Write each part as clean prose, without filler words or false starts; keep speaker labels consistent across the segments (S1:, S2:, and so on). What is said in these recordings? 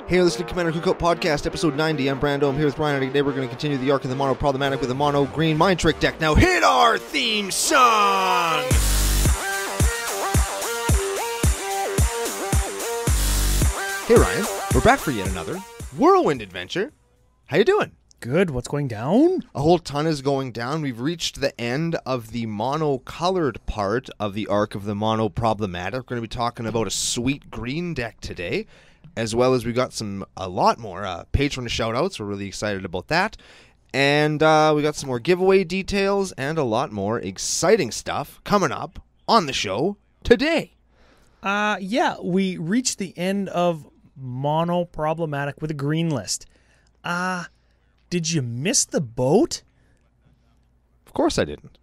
S1: Hey, listen to Commander Cookout Podcast, episode 90. I'm Brando. I'm here with Ryan, and today we're going to continue the arc of the mono problematic with a mono green mind trick deck. Now hit our theme song! Hey Ryan, we're back for yet another whirlwind adventure. How you doing?
S2: Good. What's going down?
S1: A whole ton is going down. We've reached the end of the mono-colored part of the arc of the mono problematic. We're going to be talking about a sweet green deck today, as well as we got a lot more patron shout-outs. We're really excited about that. And we got some more giveaway details and a lot more exciting stuff coming up on the show today.
S2: Yeah, we reached the end of mono problematic with a green list. Did you miss the boat?
S1: Of course I didn't.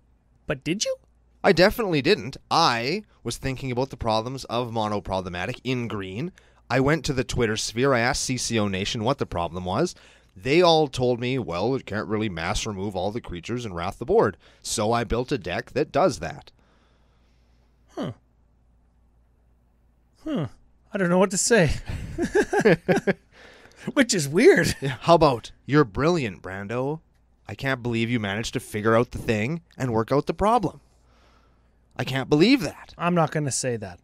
S2: But did you?
S1: I definitely didn't. I was thinking about the problems of mono problematic in green. I went to the Twitter sphere. I asked CCO Nation what the problem was. They all told me, well, it can't really mass remove all the creatures and wrath the board. So I built a deck that does that.
S2: I don't know what to say. Which is weird.
S1: How about, you're brilliant, Brando. I can't believe you managed to figure out the thing and work out the problem. I can't believe that.
S2: I'm not going to say that.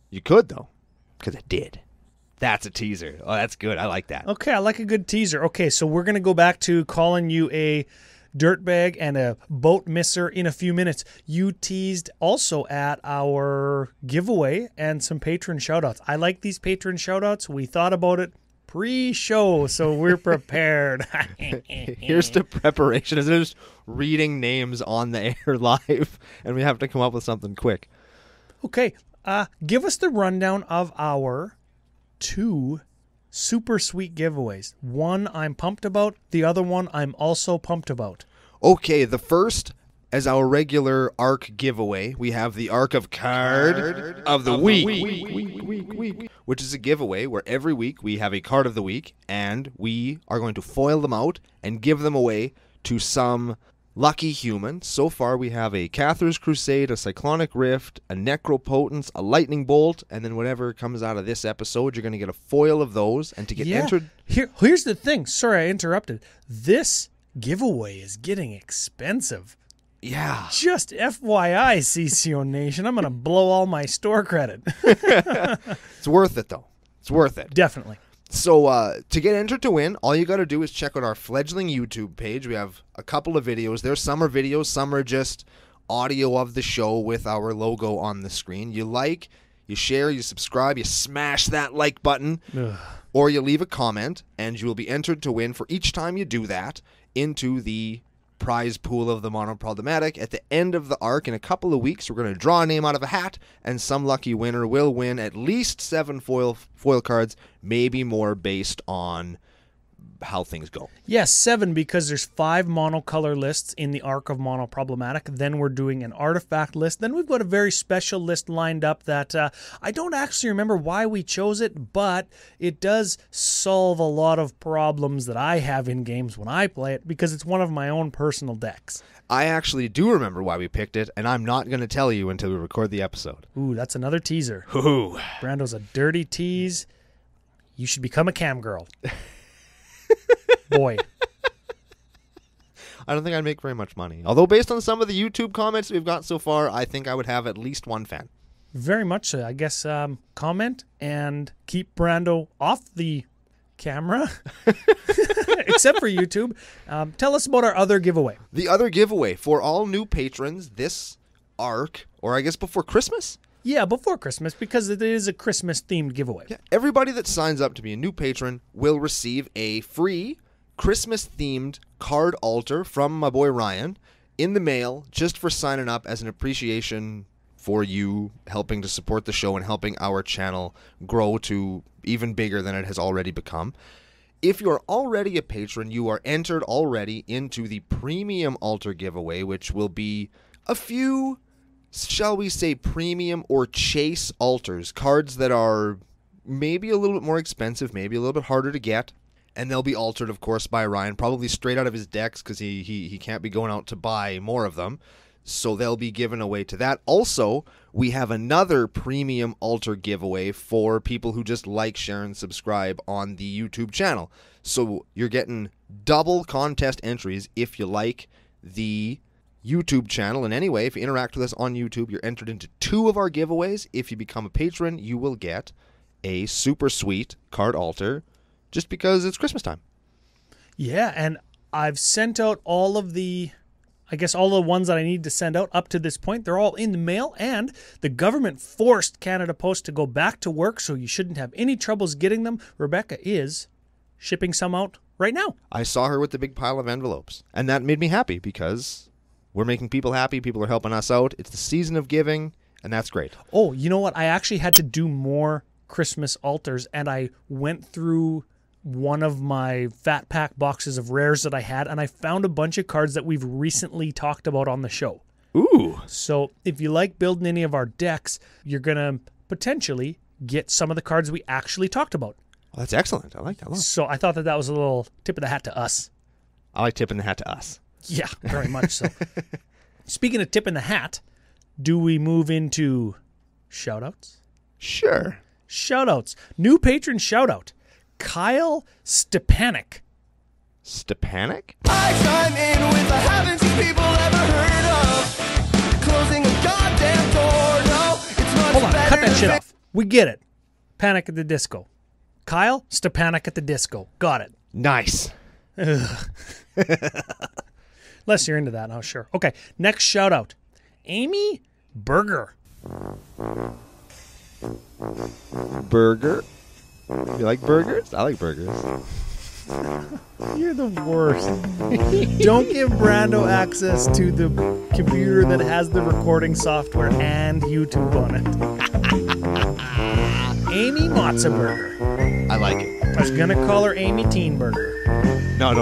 S1: You could, though, because I did. That's a teaser. Oh, that's good. I like that.
S2: Okay, I like a good teaser. Okay, so we're going to go back to calling you a dirtbag and a boat misser in a few minutes. You teased also at our giveaway and some patron shoutouts. I like these patron shoutouts. We thought about it pre-show, so we're prepared.
S1: Here's the preparation. Is just reading names on the air live, and we have to come up with something quick.
S2: Okay, give us the rundown of our two super sweet giveaways. One I'm pumped about, the other one I'm also pumped about.
S1: Okay, the first, as our regular ARC giveaway, we have the ARC of Card of the Week, which is a giveaway where every week we have a card of the week, and we are going to foil them out and give them away to some lucky human. So far we have a Cathar's Crusade, a Cyclonic Rift, a Necropotence, a Lightning Bolt, and then whatever comes out of this episode, you're going to get a foil of those. And to get entered...
S2: Here's the thing. Sorry, I interrupted. This giveaway is getting expensive.
S1: Yeah.
S2: Just FYI, CCO Nation, I'm going to blow all my store credit.
S1: It's worth it, though. It's worth it.
S2: Definitely.
S1: So to get entered to win, all you got to do is check out our fledgling YouTube page. We have a couple of videos there. Some are videos, some are just audio of the show with our logo on the screen. You like, you share, you subscribe, you smash that like button, or you leave a comment, and you will be entered to win for each time you do that into the prize pool of the mono problematic. At the end of the arc, in a couple of weeks, we're going to draw a name out of a hat, and some lucky winner will win at least 7 foil cards, maybe more based on how things go.
S2: Yes, 7, because there's 5 monocolor lists in the arc of mono problematic. Then we're doing an artifact list. Then we've got a very special list lined up that I don't actually remember why we chose it, but it does solve a lot of problems that I have in games when I play it, because it's one of my own personal decks.
S1: I actually do remember why we picked it, and I'm not going to tell you until we record the episode.
S2: Ooh, that's another teaser.
S1: Ooh.
S2: Brando's a dirty tease. You should become a cam girl. Boy.
S1: I don't think I'd make very much money. Although based on some of the YouTube comments we've got so far, I think I would have at least one fan.
S2: Very much so. I guess comment and keep Brando off the camera, except for YouTube. Tell us about our other giveaway.
S1: The other giveaway for all new patrons this arc, or I guess before Christmas?
S2: Yeah, before Christmas, because it is a Christmas-themed giveaway.
S1: Yeah, everybody that signs up to be a new patron will receive a free Christmas-themed card altar from my boy Ryan in the mail, just for signing up as an appreciation for you helping to support the show and helping our channel grow to even bigger than it has already become. If you're already a patron, you are entered already into the premium altar giveaway, which will be a few, shall we say, premium or chase altars, cards that are maybe a little bit more expensive, maybe a little bit harder to get, and they'll be altered, of course, by Ryan, probably straight out of his decks, because he can't be going out to buy more of them. So they'll be given away to that. Also, we have another premium altar giveaway for people who just like, share, and subscribe on the YouTube channel. So you're getting double contest entries if you like the YouTube channel in any way. If you interact with us on YouTube, you're entered into 2 of our giveaways. If you become a patron, you will get a super sweet card altar just because it's Christmas time.
S2: Yeah, and I've sent out all of the ones that I need to send out up to this point. They're all in the mail, and the government forced Canada Post to go back to work, so you shouldn't have any troubles getting them. Rebecca is shipping some out right now.
S1: I saw her with the big pile of envelopes, and that made me happy because we're making people happy. People are helping us out. It's the season of giving, and that's great.
S2: Oh, you know what? I actually had to do more Christmas altars, and I went through one of my fat pack boxes of rares that I had, and I found a bunch of cards that we've recently talked about on the show.
S1: Ooh.
S2: So if you like building any of our decks, you're going to potentially get some of the cards we actually talked about.
S1: Well, that's excellent. I like that a lot.
S2: So I thought that was a little tip of the hat to us.
S1: I like tipping the hat to us.
S2: Yeah, very much so. Speaking of tip in the hat, do we move into shoutouts?
S1: Sure.
S2: Shoutouts. New patron shoutout. Kyle Stepanek.
S1: Stepanek?
S3: I chime in with I haven't seen people ever heard of. Closing a goddamn door. No, it's much
S2: Hold on,
S3: better
S2: cut that shit
S3: than-
S2: off. We get it. Panic at the Disco. Kyle Stepanek at the Disco. Got it.
S1: Nice.
S2: Unless you're into that, oh sure. Okay, next shout out. Amy Berger.
S1: Burger? You like burgers? I like burgers.
S2: You're the worst. Don't give Brando access to the computer that has the recording software and YouTube on it. Amy Matzaberger.
S1: I like it.
S2: I was gonna call her Amy Teenberger.
S1: No,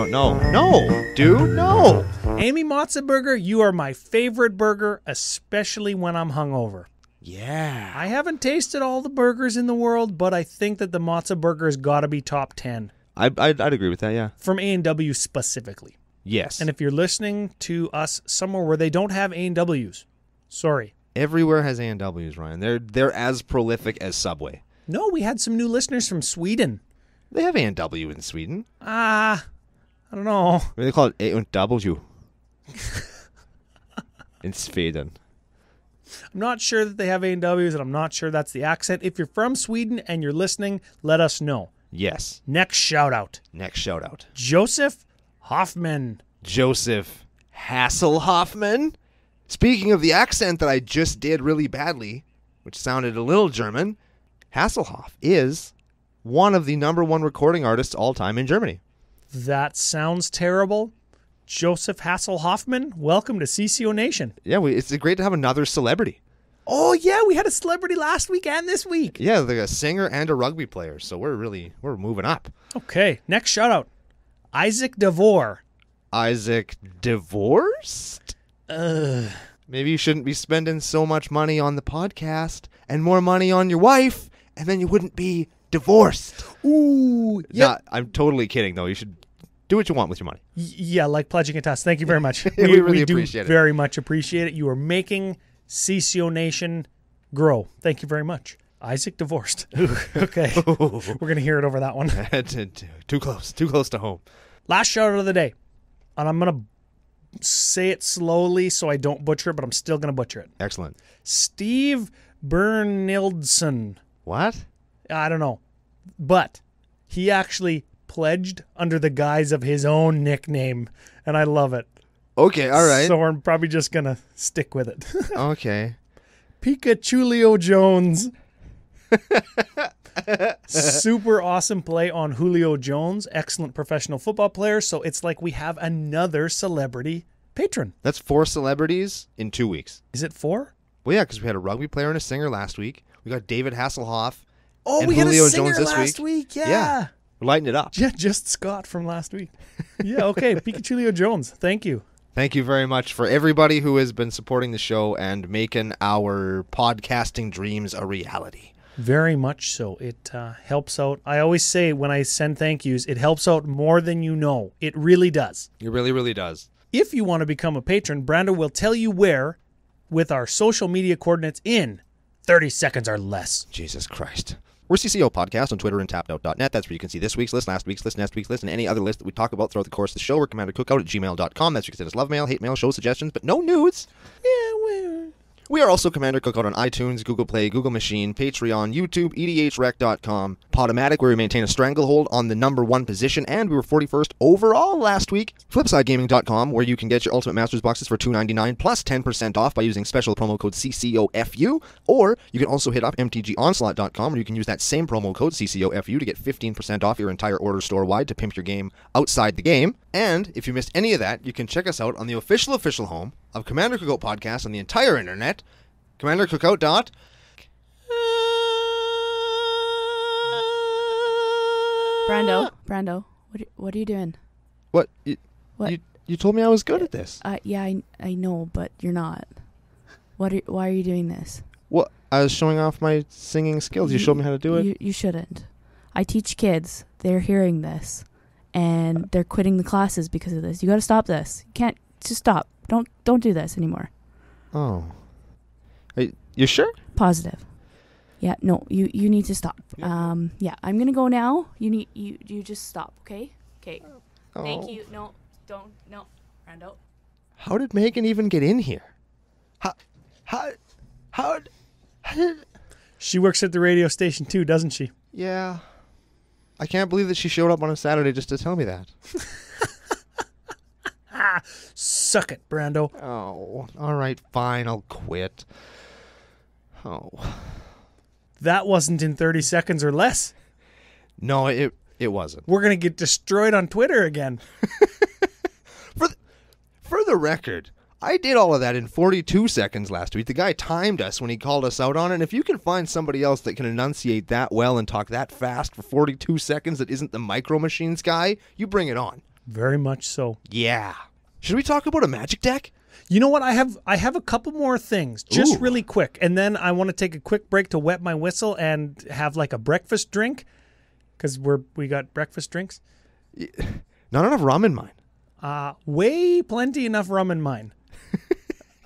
S1: dude, no.
S2: Amy Matzaberger, you are my favorite burger, especially when I'm hungover.
S1: Yeah.
S2: I haven't tasted all the burgers in the world, but I think that the Matza burger has got to be top 10.
S1: I'd agree with that, yeah.
S2: From A&W specifically.
S1: Yes.
S2: And if you're listening to us somewhere where they don't have A&Ws, sorry.
S1: Everywhere has A&Ws, Ryan. They're as prolific as Subway.
S2: No, we had some new listeners from Sweden.
S1: They have A&W in Sweden.
S2: I don't know.
S1: Maybe they call it A&W. In Sweden.
S2: I'm not sure that they have A&Ws, and I'm not sure that's the accent. If you're from Sweden and you're listening, let us know.
S1: Yes.
S2: Next shout out. Joseph Hoffman.
S1: Joseph Hasselhoffman. Speaking of the accent that I just did really badly, which sounded a little German, Hasselhoff is one of the #1 recording artists all time in Germany.
S2: That sounds terrible. Joseph Hasselhoffman, welcome to CCO Nation.
S1: Yeah, it's great to have another celebrity.
S2: Oh, yeah, we had a celebrity last week and this week.
S1: Yeah, like a singer and a rugby player, so we're moving up.
S2: Okay, next shout out. Isaac DeVore.
S1: Isaac divorced? Maybe you shouldn't be spending so much money on the podcast and more money on your wife, and then you wouldn't be divorced.
S2: Ooh, yeah.
S1: Nah, I'm totally kidding, though. You should do what you want with your money.
S2: Yeah, like pledging it to us. Thank you very much.
S1: We really
S2: do
S1: appreciate it.
S2: very much appreciate it. You are making CCO Nation grow. Thank you very much. Isaac divorced. Okay. We're going to hear it over that one.
S1: Too close to home.
S2: Last shout out of the day. And I'm going to say it slowly so I don't butcher it, but I'm still going to butcher it.
S1: Excellent.
S2: Steve Bernildson.
S1: What?
S2: I don't know. But he actually pledged under the guise of his own nickname, and I love it.
S1: Okay, all right.
S2: So we're probably just going to stick with it.
S1: Okay.
S2: Pikachu Jones. Super awesome play on Julio Jones. Excellent professional football player. So it's like we have another celebrity patron.
S1: That's 4 celebrities in 2 weeks.
S2: Is it 4?
S1: Well, yeah, because we had a rugby player and a singer last week. We got David Hasselhoff.
S2: Oh,
S1: and
S2: we
S1: Julio
S2: had a singer
S1: Jones this
S2: last week. Yeah.
S1: Yeah. We're lighting it up.
S2: Yeah, just Scott from last week. Yeah, okay. Pikachu Jones. Thank you.
S1: Thank you very much for everybody who has been supporting the show and making our podcasting dreams a reality.
S2: Very much so. It helps out. I always say when I send thank yous, it helps out more than you know. It really does.
S1: It really, really does.
S2: If you want to become a patron, Brando will tell you where with our social media coordinates in 30 seconds or less.
S1: Jesus Christ. We're CCO Podcast on Twitter and tappedout.net. That's where you can see this week's list, last week's list, next week's list, and any other list that we talk about throughout the course of the show. We're commandercookout@gmail.com. That's where you can send us love mail, hate mail, show suggestions, but no nudes.
S2: Yeah,
S1: We are also Commander Cookout on iTunes, Google Play, Google Machine, Patreon, YouTube, edhrec.com, Podomatic, where we maintain a stranglehold on the number 1 position, and we were 41st overall last week. FlipsideGaming.com, where you can get your Ultimate Masters boxes for $2.99 plus 10% off by using special promo code CCOFU, or you can also hit up MTGOnslaught.com, where you can use that same promo code CCOFU to get 15% off your entire order store-wide to pimp your game outside the game. And if you missed any of that, you can check us out on the official home of Commander Cookout Podcast on the entire internet, CommanderCookout.
S4: Brando, what are you doing?
S1: What?
S4: What?
S1: You told me I was good at this.
S4: Yeah, I know, but you're not. Why are you doing this?
S1: What? I was showing off my singing skills. You showed me how to do it.
S4: You shouldn't. I teach kids. They're hearing this, and they're quitting the classes because of this. You got to stop this. You can't. Just stop. Don't do this anymore.
S1: Oh. You sure?
S4: Positive. Yeah. No. You need to stop. Yeah. I'm gonna go now. You just stop. Okay. Okay.
S1: Oh.
S4: Thank you. No. Don't. No. Brando.
S1: How did Megan even get in here? How did...
S2: She works at the radio station too, doesn't she?
S1: Yeah. I can't believe that she showed up on a Saturday just to tell me that.
S2: Suck it, Brando.
S1: Oh, all right, fine, I'll quit. Oh.
S2: That wasn't in 30 seconds or less.
S1: No, it wasn't.
S2: We're going to get destroyed on Twitter again.
S1: For the record, I did all of that in 42 seconds last week. The guy timed us when he called us out on it. And if you can find somebody else that can enunciate that well and talk that fast for 42 seconds that isn't the Micro Machines guy, you bring it on.
S2: Very much so.
S1: Yeah. Should we talk about a Magic deck?
S2: You know what? I have a couple more things, just
S1: Ooh.
S2: really quick. And then I want to take a quick break to wet my whistle and have like a breakfast drink, because we got breakfast drinks.
S1: Not enough rum in mine.
S2: Plenty enough rum in mine.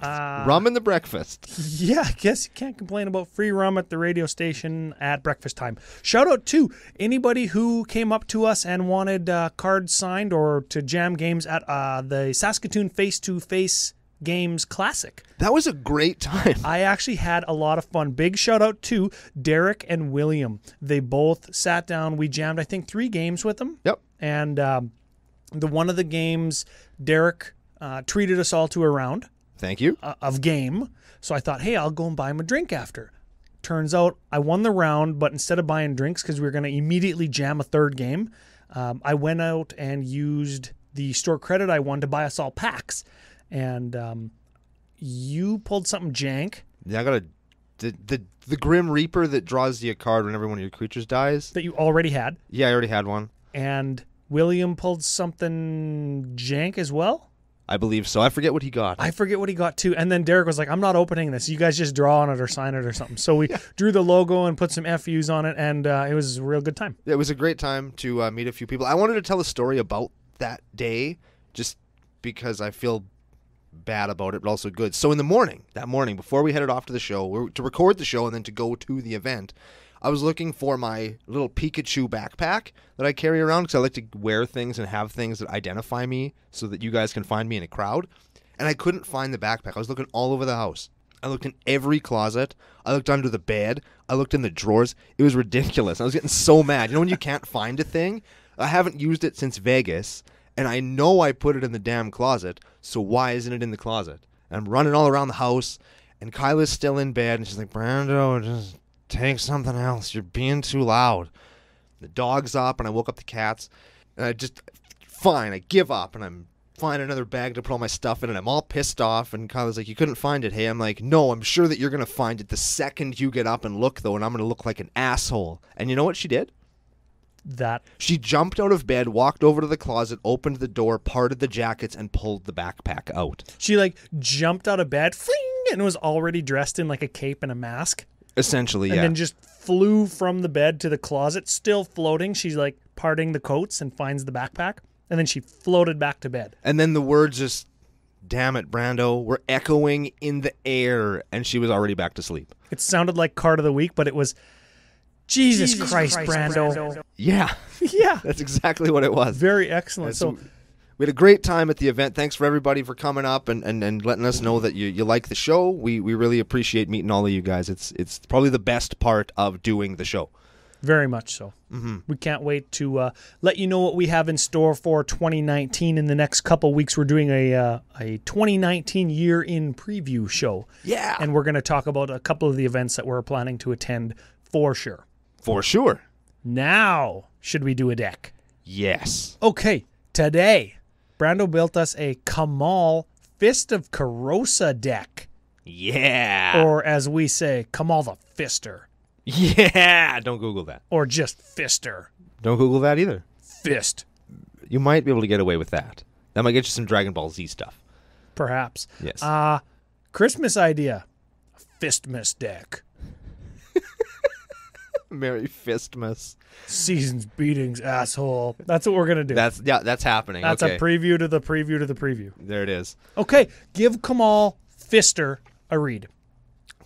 S1: Rum in the breakfast.
S2: Yeah, I guess you can't complain about free rum at the radio station at breakfast time. Shout out to anybody who came up to us and wanted cards signed or to jam games at the Saskatoon Face-to-Face Games Classic.
S1: That was a great time.
S2: I actually had a lot of fun. Big shout out to Derek and William. They both sat down. We jammed, I think, 3 games with them.
S1: Yep.
S2: And one of the games, Derek treated us all to a round.
S1: Thank you.
S2: Of game. So I thought, hey, I'll go and buy him a drink after. Turns out I won the round, but instead of buying drinks, because we were going to immediately jam a third game, I went out and used the store credit I won to buy us all packs. And you pulled something jank.
S1: Yeah, I got the Grim Reaper that draws you a card whenever one of your creatures dies.
S2: That you already had.
S1: Yeah, I already had one.
S2: And William pulled something jank as well.
S1: I believe so. I forget what he got.
S2: I forget what he got too. And then Derek was like, I'm not opening this. You guys just draw on it or sign it or something. So we drew the logo and put some FUs on it, and it was a real good time.
S1: It was a great time to meet a few people. I wanted to tell a story about that day just because I feel bad about it, but also good. So in the morning, before we headed off to the show, to record the show and then to go to the event, I was looking for my little Pikachu backpack that I carry around because I like to wear things and have things that identify me so that you guys can find me in a crowd. And I couldn't find the backpack. I was looking all over the house. I looked in every closet. I looked under the bed. I looked in the drawers. It was ridiculous. I was getting so mad. You know when you can't find a thing? I haven't used it since Vegas, and I know I put it in the damn closet, so why isn't it in the closet? And I'm running all around the house, and Kyla's still in bed, and she's like, Brando, just take something else. You're being too loud. The dog's up, and I woke up the cats, and I give up, and I'm finding another bag to put all my stuff in, and I'm all pissed off, and Kyla's like, you couldn't find it, hey? I'm like, no, I'm sure that you're going to find it the second you get up and look, though, and I'm going to look like an asshole. And you know what she did? She jumped out of bed, walked over to the closet, opened the door, parted the jackets, and pulled the backpack out.
S2: She jumped out of bed, fling, and was already dressed in like a cape and a mask.
S1: Essentially, yeah.
S2: And then just flew from the bed to the closet, still floating. She's like parting the coats and finds the backpack. And then she floated back to bed.
S1: And then the words just damn it, Brando, we're echoing in the air. And she was already back to sleep.
S2: It sounded like card of the week, but it was Jesus Christ, Brando.
S1: Yeah.
S2: Yeah.
S1: That's exactly what it was.
S2: Very excellent. So
S1: we had a great time at the event. Thanks for everybody for coming up and letting us know that you like the show. We really appreciate meeting all of you guys. It's probably the best part of doing the show.
S2: Very much so. Mm-hmm. We can't wait to let you know what we have in store for 2019. In the next couple weeks, we're doing a 2019 year-in preview show.
S1: Yeah.
S2: And we're going to talk about a couple of the events that we're planning to attend for sure.
S1: For sure.
S2: Now, should we do a deck?
S1: Yes.
S2: Okay, today, Brando built us a Kamal Fist of Karosa deck.
S1: Yeah.
S2: Or as we say, Kamal the Fister.
S1: Yeah. Don't Google that.
S2: Or just Fister.
S1: Don't Google that either.
S2: Fist.
S1: You might be able to get away with that. That might get you some Dragon Ball Z stuff.
S2: Perhaps.
S1: Yes.
S2: Christmas idea. A Fistmas deck.
S1: Merry Fistmas.
S2: Season's beatings, asshole. That's what we're going to do.
S1: That's happening.
S2: That's
S1: okay.
S2: a preview to the preview to the preview.
S1: There it is.
S2: Okay, give Kamal Fister a read.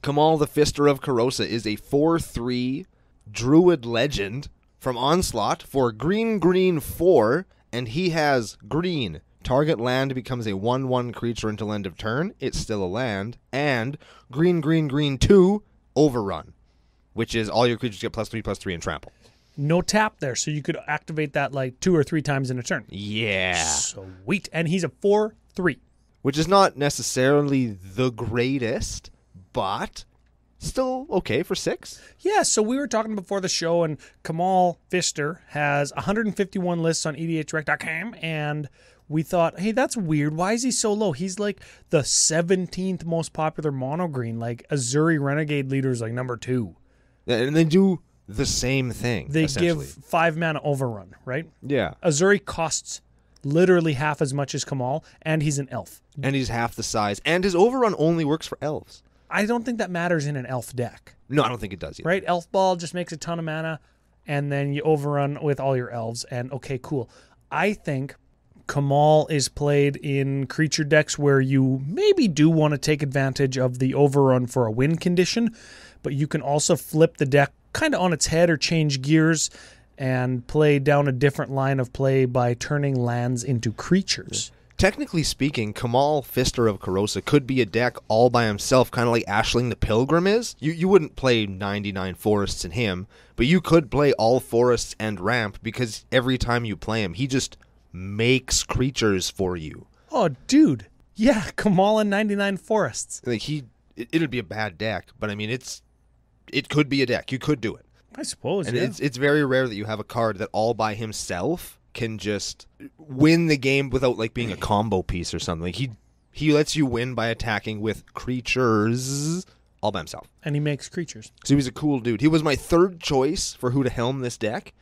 S1: Kamal the Fister of Karosa is a 4/3 druid legend from Onslaught for green 4, and he has green. Target land becomes a 1/1 creature until end of turn. It's still a land. And green 2 Overrun, which is all your creatures get +3/+3 and trample.
S2: No tap there, so you could activate that like 2 or 3 times in a turn.
S1: Yeah.
S2: Sweet. And he's a 4/3.
S1: Which is not necessarily the greatest, but still okay for 6.
S2: Yeah, so we were talking before the show, and Kamal Fister has 151 lists on edhrec.com, and we thought, hey, that's weird. Why is he so low? He's like the 17th most popular mono green. Like Azuri Renegade Leader is like number 2.
S1: Yeah, and they do the same thing.
S2: They give 5 mana Overrun, right?
S1: Yeah.
S2: Azuri costs literally half as much as Kamal, and he's an elf.
S1: And he's half the size. And his Overrun only works for elves.
S2: I don't think that matters in an elf deck.
S1: No, I don't think it does either.
S2: Right? Elf Ball just makes a ton of mana, and then you Overrun with all your elves, and okay, cool. I think Kamal is played in creature decks where you maybe do want to take advantage of the Overrun for a win condition, but you can also flip the deck kind of on its head or change gears and play down a different line of play by turning lands into creatures.
S1: Technically speaking, Kamal Fister of Karosa could be a deck all by himself, kind of like Ashling the Pilgrim is. You wouldn't play 99 forests in him, but you could play all forests and ramp because every time you play him, he just makes creatures for you.
S2: Oh, dude. Yeah, Kamal and 99 forests.
S1: Like it'd be a bad deck, but I mean, it could be a deck. You could do it.
S2: I suppose,
S1: and
S2: yeah.
S1: It's very rare that you have a card that all by himself can just win the game without like being a combo piece or something. Like he lets you win by attacking with creatures all by himself.
S2: And he makes creatures.
S1: So he was a cool dude. He was my third choice for who to helm this deck.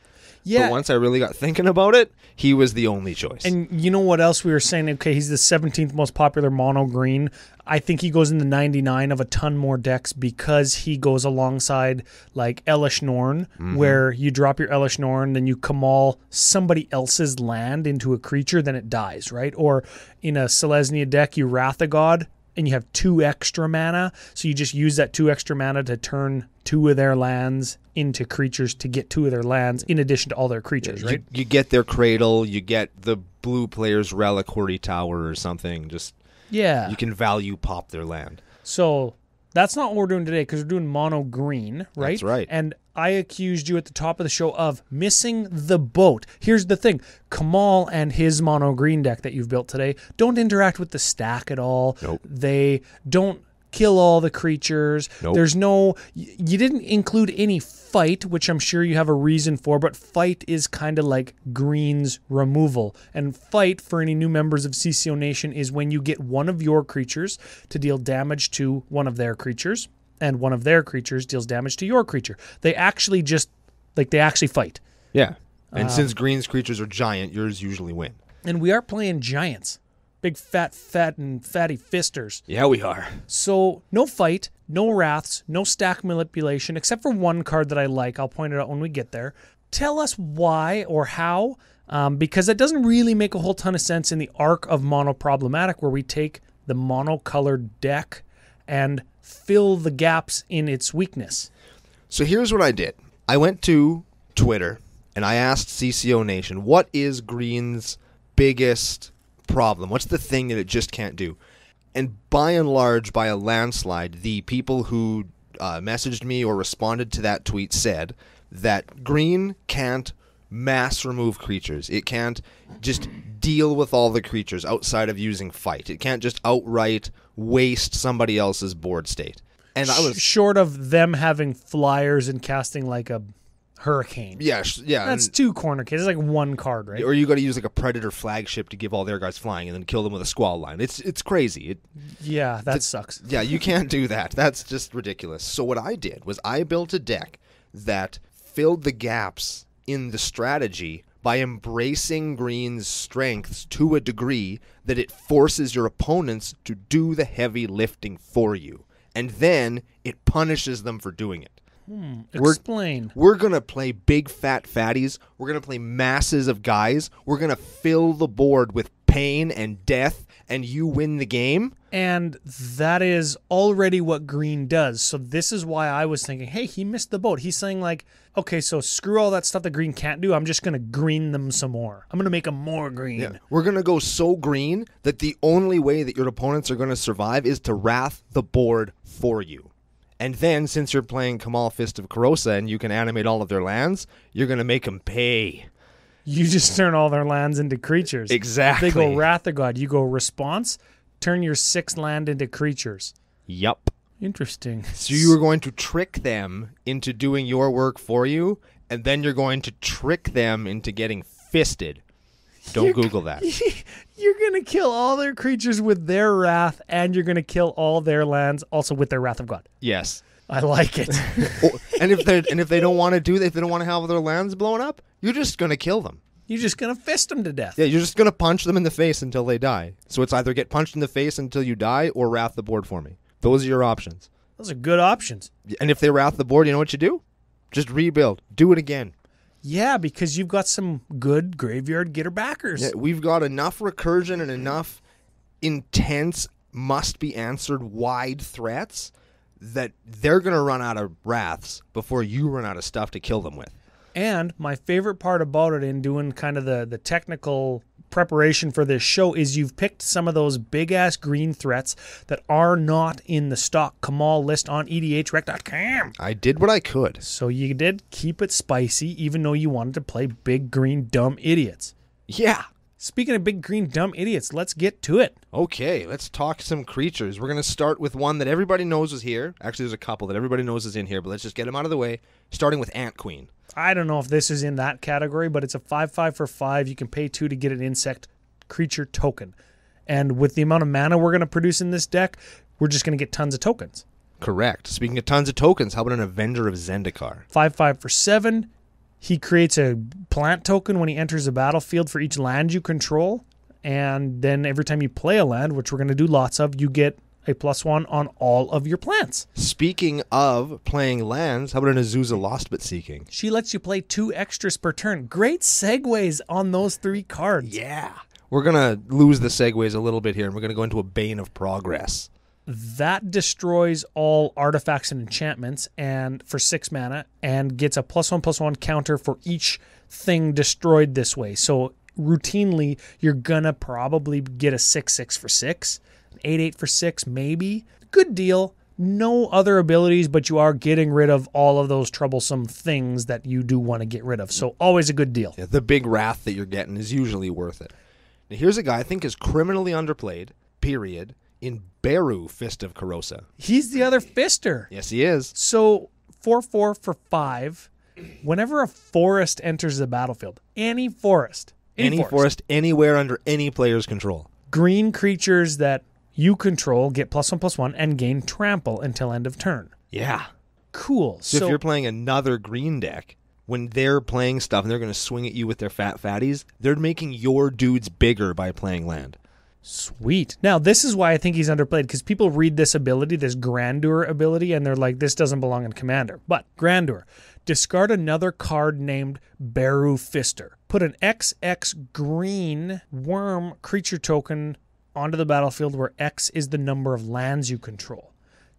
S2: Yeah.
S1: But once I really got thinking about it, he was the only choice.
S2: And you know what else we were saying? Okay, he's the 17th most popular mono green. I think he goes in the 99 of a ton more decks because he goes alongside like Elish Norn, where you drop your Elish Norn, then you Kamal somebody else's land into a creature, then it dies, right? Or in a Selesnya deck, you Wrath of God, and you have 2 extra mana, so you just use that 2 extra mana to turn 2 of their lands into creatures to get 2 of their lands in addition to all their creatures, right?
S1: You get their Cradle, you get the blue player's Reliquary Tower or something. Just
S2: yeah,
S1: you can value pop their land.
S2: So that's not what we're doing today because we're doing mono green, right?
S1: That's right.
S2: And I accused you at the top of the show of missing the boat. Here's the thing. Kamal and his mono green deck that you've built today don't interact with the stack at all.
S1: Nope.
S2: They don't kill all the creatures.
S1: Nope.
S2: There's no... You didn't include any fight, which I'm sure you have a reason for, but fight is kind of like green's removal. And fight, for any new members of CCO Nation, is when you get one of your creatures to deal damage to one of their creatures, and one of their creatures deals damage to your creature. They actually fight.
S1: Yeah. And since green's creatures are giant, yours usually win.
S2: And we are playing giants. Big fat and fatty fisters.
S1: Yeah, we are.
S2: So no fight, no wraths, no stack manipulation, except for one card that I like. I'll point it out when we get there. Tell us why or how because it doesn't really make a whole ton of sense in the arc of mono-problematic, where we take the mono-colored deck and fill the gaps in its weakness.
S1: So here's what I did. I went to Twitter and I asked CCO Nation, what is Green's biggest problem? What's the thing that it just can't do? And by and large, by a landslide, the people who messaged me or responded to that tweet said that Green can't mass remove creatures. It can't just deal with all the creatures outside of using fight. It can't just outright waste somebody else's board state. And I was
S2: short of them having flyers and casting like a hurricane.
S1: Yeah.
S2: That's 2 corner kids. It's like 1 card, right?
S1: Or you got to use like a predator flagship to give all their guys flying and then kill them with a squall line. It's crazy.
S2: That sucks.
S1: Yeah, you can't do that. That's just ridiculous. So what I did was I built a deck that filled the gaps in the strategy by embracing Green's strengths to a degree that it forces your opponents to do the heavy lifting for you. And then it punishes them for doing it.
S2: Explain.
S1: We're going to play big fat fatties. We're going to play masses of guys. We're going to fill the board with pain and death, and you win the game.
S2: And that is already what Green does. So this is why I was thinking, hey, he missed the boat. He's saying like, okay, so screw all that stuff that Green can't do. I'm just going to green them some more. I'm going to make them more green.
S1: Yeah. We're going to go so green that the only way that your opponents are going to survive is to wrath the board for you. And then, since you're playing Kamal Fist of Karosa and you can animate all of their lands, you're going to make them pay.
S2: You just turn all their lands into creatures.
S1: Exactly.
S2: They go Wrath of God. You go Response, turn your 6 land into creatures.
S1: Yup.
S2: Interesting.
S1: So you are going to trick them into doing your work for you, and then you're going to trick them into getting fisted. Don't Google that.
S2: You're going to kill all their creatures with their wrath, and you're going to kill all their lands also with their Wrath of God.
S1: Yes.
S2: I like it.
S1: And if they don't want to do that, if they don't want to have their lands blown up, you're just going to kill them.
S2: You're just going to fist them to death.
S1: Yeah, you're just going to punch them in the face until they die. So it's either get punched in the face until you die or wrath the board for me. Those are your options.
S2: Those are good options.
S1: And if they wrath the board, you know what you do? Just rebuild. Do it again.
S2: Yeah, because you've got some good graveyard getter backers.
S1: Yeah, we've got enough recursion and enough intense must-be-answered wide threats that they're going to run out of wraths before you run out of stuff to kill them with.
S2: And my favorite part about it in doing kind of the technical preparation for this show is you've picked some of those big-ass green threats that are not in the stock Kamal list on edhrec.com.
S1: I did what I could.
S2: So you did keep it spicy, even though you wanted to play big, green, dumb idiots.
S1: Yeah.
S2: Speaking of big, green, dumb idiots, let's get to it.
S1: Okay, let's talk some creatures. We're going to start with one that everybody knows is here. Actually, there's a couple that everybody knows is in here, but let's just get them out of the way, starting with Ant Queen.
S2: I don't know if this is in that category, but it's a 5/5 for 5. You can pay 2 to get an insect creature token. And with the amount of mana we're going to produce in this deck, we're just going to get tons of tokens.
S1: Correct. Speaking of tons of tokens, how about an Avenger of Zendikar?
S2: 5/5 for 7. He creates a plant token when he enters the battlefield for each land you control. And then every time you play a land, which we're going to do lots of, you get a +1 on all of your plants.
S1: Speaking of playing lands, how about an Azusa Lost But Seeking?
S2: She lets you play 2 extras per turn. Great segues on those 3 cards.
S1: Yeah. We're going to lose the segues a little bit here, and we're going to go into a Bane of Progress.
S2: That destroys all artifacts and enchantments and for 6 mana and gets a +1/+1 counter for each thing destroyed this way. So routinely, you're going to probably get a 6/6 for 6. 8/8 for 6, maybe. Good deal. No other abilities, but you are getting rid of all of those troublesome things that you do want to get rid of. So always a good deal.
S1: Yeah, the big wrath that you're getting is usually worth it. Now, here's a guy I think is criminally underplayed, period, in Beru Fist of Karosa.
S2: He's the other fister.
S1: Yes, he is.
S2: So 4/4 for 5. Whenever a forest enters the battlefield, any forest,
S1: anywhere under any player's control.
S2: Green creatures that you control get +1/+1 and gain trample until end of turn.
S1: Yeah.
S2: Cool.
S1: So if you're playing another green deck, when they're playing stuff and they're going to swing at you with their fat fatties, they're making your dudes bigger by playing land.
S2: Sweet. Now, this is why I think he's underplayed, because people read this ability, this Grandeur ability, and they're like, this doesn't belong in Commander. But Grandeur, discard another card named Baru Fister. Put an XX green worm creature token onto the battlefield where X is the number of lands you control.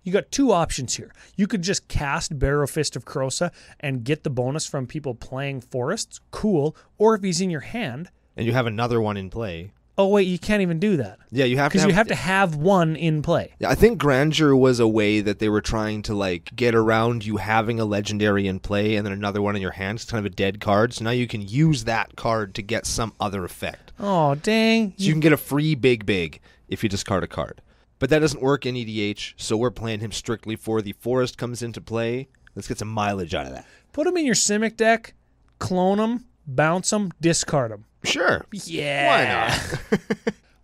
S2: You got two options here. You could just cast Barrow Fist of Krosa and get the bonus from people playing forests. Cool. Or if he's in your hand.
S1: And you have another one in play.
S2: Oh, wait, you can't even do that.
S1: Yeah, you have to.
S2: Because you have to have one in play.
S1: Yeah, I think Grandeur was a way that they were trying to like get around you having a legendary in play and then another one in your hand. It's kind of a dead card. So now you can use that card to get some other effect.
S2: Oh, dang.
S1: So you can get a free big if you discard a card. But that doesn't work in EDH, so we're playing him strictly for the forest comes into play. Let's get some mileage out of that.
S2: Put him in your Simic deck, clone him, bounce him, discard him.
S1: Sure.
S2: Yeah.
S1: Why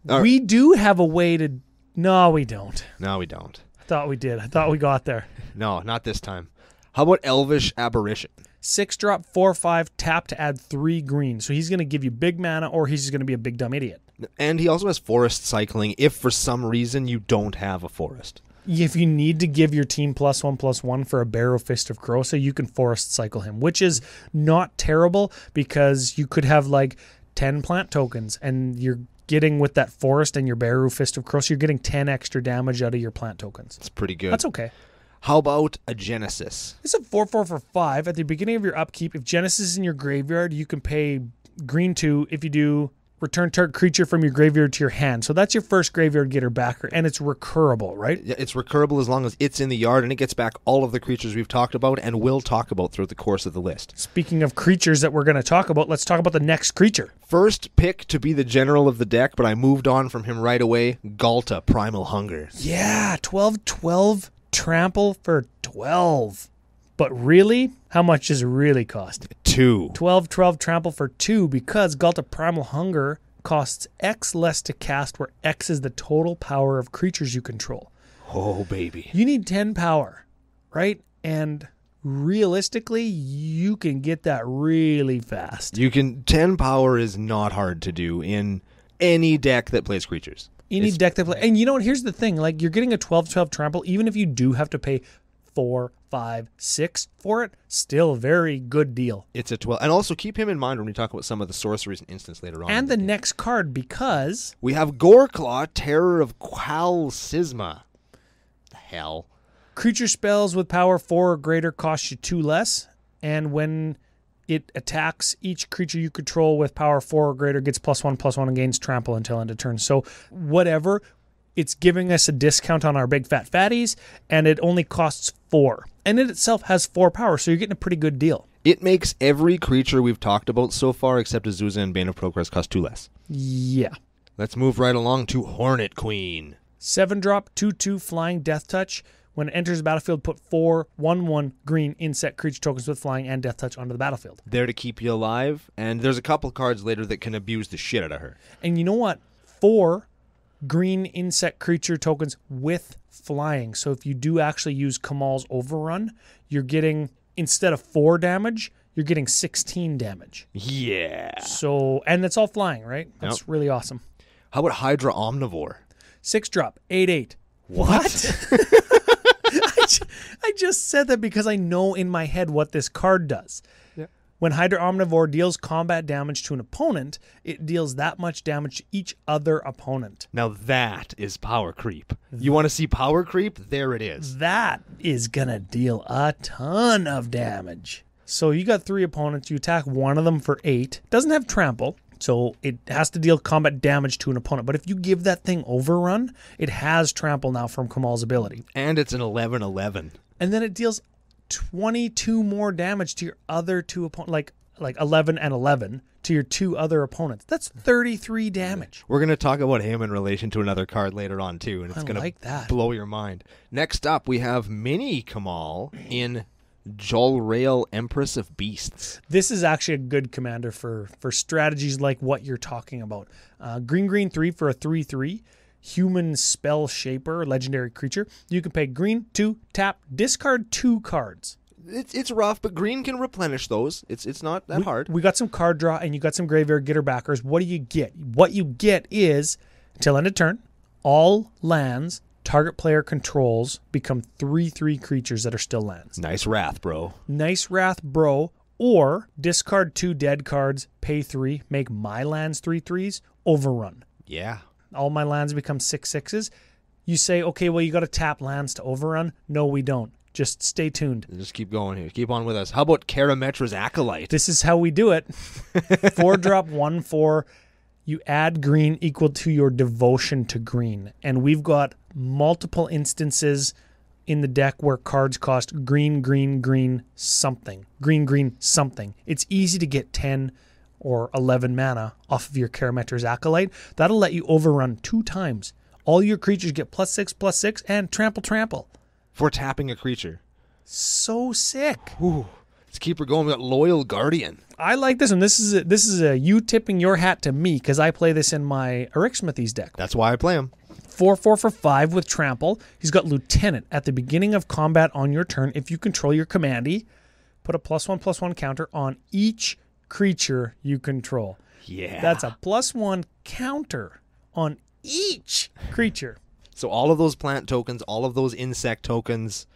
S1: not?
S2: We do have a way to... No, we don't.
S1: No, we don't.
S2: I thought we did. I thought we got there.
S1: No, not this time. How about Elvish Aberration?
S2: 6-drop, 4/5, tap to add 3 green. So he's going to give you big mana, or he's just going to be a big dumb idiot.
S1: And he also has forest cycling if for some reason you don't have a forest.
S2: If you need to give your team +1/+1 for a Barrow Fist of Krosa, you can forest cycle him, which is not terrible because you could have like 10 plant tokens and you're getting with that forest and your Barrow Fist of Krosa, you're getting 10 extra damage out of your plant tokens.
S1: It's pretty good.
S2: That's okay.
S1: How about a Genesis?
S2: It's a 4/4 for 5. At the beginning of your upkeep, if Genesis is in your graveyard, you can pay green 2. If you do, return target creature from your graveyard to your hand. So that's your first graveyard getter backer, and it's recurable, right?
S1: Yeah, it's recurable as long as it's in the yard, and it gets back all of the creatures we've talked about and will talk about throughout the course of the list.
S2: Speaking of creatures that we're going to talk about, let's talk about the next creature.
S1: First pick to be the general of the deck, but I moved on from him right away. Galta, Primal Hunger.
S2: Yeah, 12/12 trample for 12. But really, how much does it really cost?
S1: 2.
S2: 12/12 trample for 2 because Galta Primal Hunger costs X less to cast, where X is the total power of creatures you control.
S1: Oh, baby.
S2: You need 10 power, right? And realistically, you can get that really fast.
S1: 10 power is not hard to do in any deck that plays creatures.
S2: Any deck that play. And you know what? Here's the thing. Like, you're getting a 12/12 trample, even if you do have to pay 4, 5, 6 for it, still a very good deal.
S1: It's a 12. And also keep him in mind when we talk about some of the sorceries and instants later on.
S2: And the next card, because
S1: we have Goreclaw, Terror of Qualsisma. The hell?
S2: Creature spells with power 4 or greater cost you 2 less, and when it attacks, each creature you control with power 4 or greater gets +1/+1 and gains trample until end of turn. So whatever, it's giving us a discount on our big fat fatties, and it only costs 4. And it itself has 4 power, so you're getting a pretty good deal.
S1: It makes every creature we've talked about so far, except Azusa and Bane of Progress, cost 2 less.
S2: Yeah.
S1: Let's move right along to Hornet Queen.
S2: 7-drop, 2/2 flying death touch. When it enters the battlefield, put 4 1/1 green insect creature tokens with flying and death touch onto the battlefield.
S1: There to keep you alive, and there's a couple cards later that can abuse the shit out of her.
S2: And you know what? 4 green insect creature tokens with flying. So if you do actually use Kamal's Overrun, you're getting, instead of 4 damage, you're getting 16 damage.
S1: Yeah.
S2: So, and it's all flying, right? That's really awesome.
S1: How about Hydra Omnivore?
S2: 6-drop, 8/8. What? I just said that because I know in my head what this card does.
S1: Yeah.
S2: When Hydra Omnivore deals combat damage to an opponent, it deals that much damage to each other opponent.
S1: Now that is power creep. You want to see power creep? There it is.
S2: That is going to deal a ton of damage. So you got 3 opponents. You attack one of them for 8. Doesn't have trample, so it has to deal combat damage to an opponent. But if you give that thing Overrun, it has trample now from Kamal's ability.
S1: And it's an 11/11.
S2: And then it deals 22 more damage to your other 2 opponents, like 11 and 11 to your 2 other opponents. That's 33 damage.
S1: We're going to talk about him in relation to another card later on, too, and it's going to blow your mind. Next up, we have Mini Kamal in Jolrael, Empress of Beasts.
S2: This is actually a good commander for strategies like what you're talking about. Green 3 for a 3/3. Human Spell Shaper, legendary creature. You can pay green 2, tap, discard 2 cards.
S1: It's rough, but green can replenish those. It's not that hard.
S2: We got some card draw, and you got some graveyard getter backers. What do you get? What you get is Until end of turn, all lands target player controls become 3/3 creatures that are still lands.
S1: Nice wrath, bro.
S2: Nice wrath, bro. Or discard 2 dead cards, pay 3, make my lands 3/3s, overrun.
S1: Yeah.
S2: All my lands become 6/6s. You say, okay, well, you got to tap lands to overrun. No, we don't. Just stay tuned.
S1: Just keep going here. Keep on with us. How about Karametra's Acolyte?
S2: This is how we do it. 4-drop, 1/4. You add green equal to your devotion to green. And we've got multiple instances in the deck where cards cost green, green, green, something. Green, green, something. It's easy to get 10 or 11 mana off of your Karametra's Acolyte. That'll let you overrun 2 times. All your creatures get +6/+6 and trample.
S1: For tapping a creature.
S2: So sick.
S1: Ooh. Let's keep her going. We got Loyal Guardian.
S2: I like this one. This is a you tipping your hat to me because I play this in my Erixmathes deck.
S1: That's why I play him.
S2: 4/4 for 5 with trample. He's got Lieutenant. At the beginning of combat on your turn, if you control your commandee, put a +1/+1 counter on each creature you control.
S1: Yeah.
S2: That's a +1 counter on each creature.
S1: So all of those plant tokens, all of those insect tokens,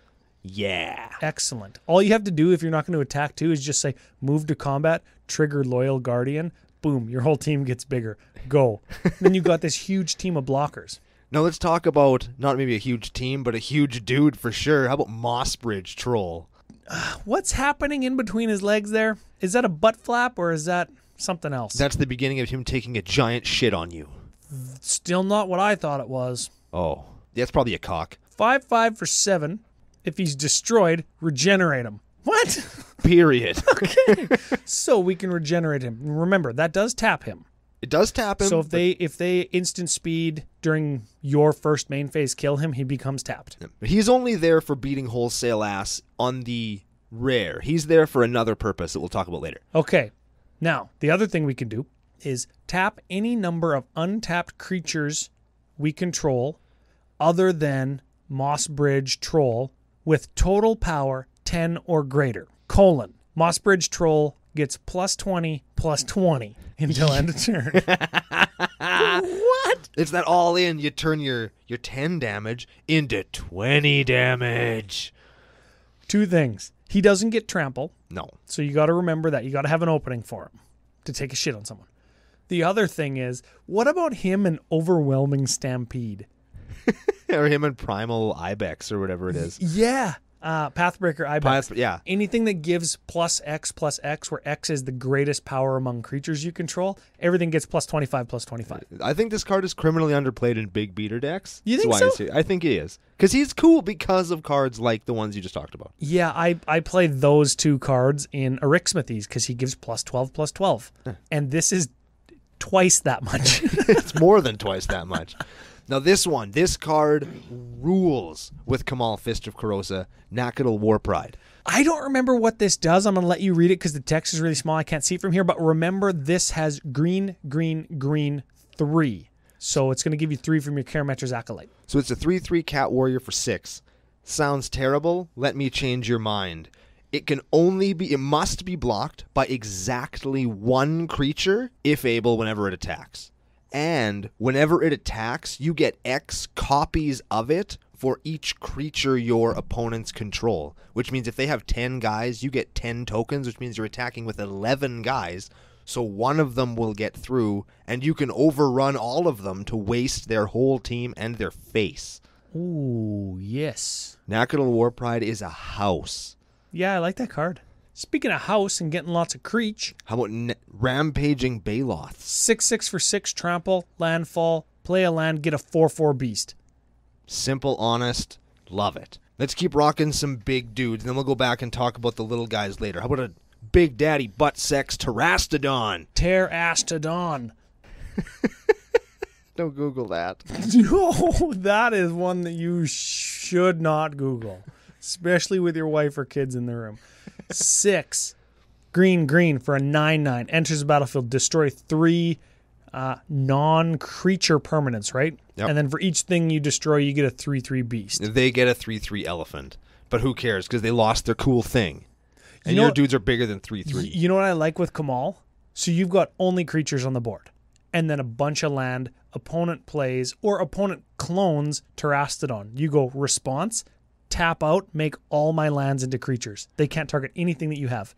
S1: yeah.
S2: Excellent. All you have to do if you're not going to attack too is just say move to combat, trigger Loyal Guardian, boom, your whole team gets bigger. Go. Then you've got this huge team of blockers.
S1: Now let's talk about not maybe a huge team, but a huge dude for sure. How about Mossbridge Troll?
S2: What's happening in between his legs there? Is that a butt flap or is that something else?
S1: That's the beginning of him taking a giant shit on you.
S2: Still not what I thought it was.
S1: Oh, that's probably a cock.
S2: 5/5 for 7. If he's destroyed, regenerate him. What?
S1: Period.
S2: Okay. So we can regenerate him. Remember, that does tap him.
S1: It does tap him.
S2: So if they instant speed during your first main phase kill him, he becomes tapped.
S1: But he's only there for beating wholesale ass on the rare. He's there for another purpose that we'll talk about later.
S2: Okay. Now, the other thing we can do is tap any number of untapped creatures we control other than Mossbridge Troll with total power 10 or greater. Mossbridge Troll gets +20/+20 until end of turn. What?
S1: It's that all in. You turn your 10 damage into 20 damage.
S2: 2 things. He doesn't get trample,
S1: No.
S2: so you got to remember that. You got to have an opening for him to take a shit on someone. The other thing is, what about him and Overwhelming Stampede?
S1: Or him and Primal Ibex or whatever it is.
S2: Yeah. Pathbreaker Ibex.
S1: Yeah.
S2: Anything that gives +X/+X, where X is the greatest power among creatures you control, everything gets +25/+25.
S1: I think this card is criminally underplayed in big beater decks.
S2: You think
S1: That's why
S2: so?
S1: I think he is. Because he's cool because of cards like the ones you just talked about.
S2: Yeah, I play those 2 cards in Erixmathes because he gives +12/+12. And this is twice that much.
S1: It's more than twice that much. Now this card rules with Kamal Fist of Karosa, Nakadal War Pride.
S2: I don't remember what this does. I'm going to let you read it because the text is really small. I can't see it from here. But remember, this has green, green, green 3. So it's going to give you 3 from your Karametra's Acolyte.
S1: So it's a 3/3 Cat Warrior for 6. Sounds terrible? Let me change your mind. It must be blocked by exactly 1 creature, if able, whenever it attacks. And whenever it attacks, you get X copies of it for each creature your opponents control. Which means if they have 10 guys, you get 10 tokens, which means you're attacking with 11 guys. So one of them will get through, and you can overrun all of them to waste their whole team and their face.
S2: Ooh, yes.
S1: Nakadal War Pride is a house.
S2: Yeah, I like that card. Speaking of house and getting lots of creech,
S1: How about Rampaging Baloth?
S2: 6/6 for 6, trample, landfall, play a land, get a 4/4 beast.
S1: Simple, honest, love it. Let's keep rocking some big dudes, and then we'll go back and talk about the little guys later. How about a Big Daddy Butt Sex Terastodon?
S2: Terastodon.
S1: Don't Google that.
S2: No, that is one that you should not Google, especially with your wife or kids in the room. 6, green, green for a 9/9. Enters the battlefield, destroy 3 non-creature permanents, right?
S1: Yep.
S2: And then for each thing you destroy, you get a 3/3 beast.
S1: They get a 3/3 elephant. But who cares? Because they lost their cool thing. And
S2: You know
S1: your
S2: what-
S1: dudes are bigger than 3/3.
S2: You know what I like with Kamal? So you've got only creatures on the board. and then a bunch of land, opponent plays, or opponent clones Terastodon. You go response, tap out, make all my lands into creatures. They can't target anything that you have.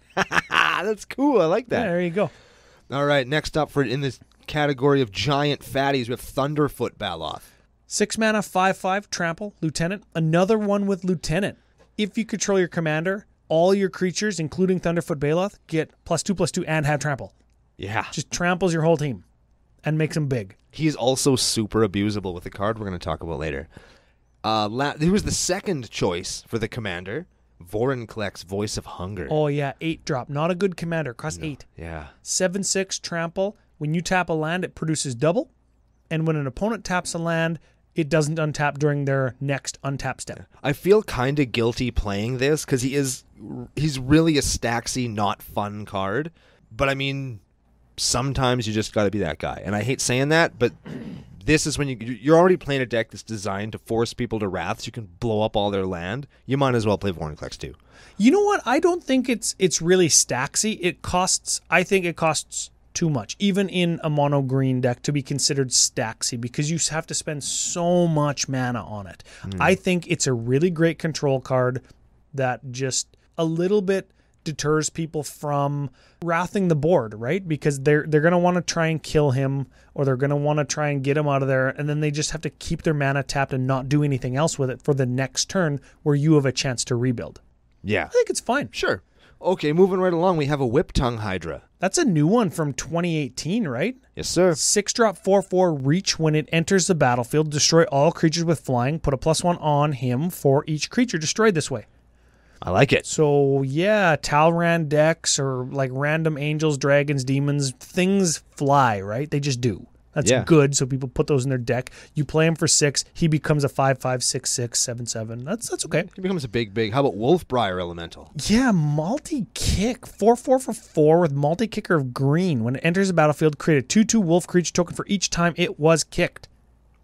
S1: That's cool. I like that.
S2: Yeah, there you go.
S1: All right, next up in this category of giant fatties, we have Thunderfoot Baloth.
S2: 6 mana, 5/5, trample, lieutenant. Another one with lieutenant. If you control your commander, all your creatures, including Thunderfoot Baloth, get +2/+2 and have trample.
S1: Yeah.
S2: Just tramples your whole team and makes them big.
S1: He's also super abusable with a card we're going to talk about later. He was the second choice for the commander, Vorinclex, Voice of Hunger.
S2: Oh, yeah, 8-drop. Not a good commander. Costs 8.
S1: Yeah.
S2: 7/6, trample. When you tap a land, it produces double. And when an opponent taps a land, it doesn't untap during their next untap step.
S1: I feel kind of guilty playing this because he's really a stacksy, not fun card. But I mean, sometimes you just got to be that guy. And I hate saying that, but this is when you're already playing a deck that's designed to force people to wrath so you can blow up all their land. You might as well play Vorinclex too.
S2: You know what? I don't think it's really stacksy. I think it costs too much, even in a mono green deck, to be considered stacksy because you have to spend so much mana on it. I think it's a really great control card that just a little bit deters people from wrathing the board, right? Because they're going to want to try and kill him, or they're going to want to try and get him out of there, and then they just have to keep their mana tapped and not do anything else with it for the next turn where you have a chance to rebuild.
S1: Yeah.
S2: I think it's fine.
S1: Sure. Okay, moving right along, we have a Whip Tongue Hydra.
S2: That's a new one from 2018, right?
S1: Yes, sir.
S2: 6-drop 4/4 reach. When it enters the battlefield, destroy all creatures with flying. Put a +1 on him for each creature destroyed this way.
S1: I like it.
S2: So, yeah, Talrand decks or like random angels, dragons, demons, things fly, right? They just do. That's good, so people put those in their deck. You play him for 6, he becomes a 5/5, 6/6, 7/7. That's okay.
S1: He becomes a big. How about Wolfbriar Elemental?
S2: Yeah, multi-kick. 4/4 for 4 with multi-kicker of green. When it enters the battlefield, create a 2/2 wolf creature token for each time it was kicked.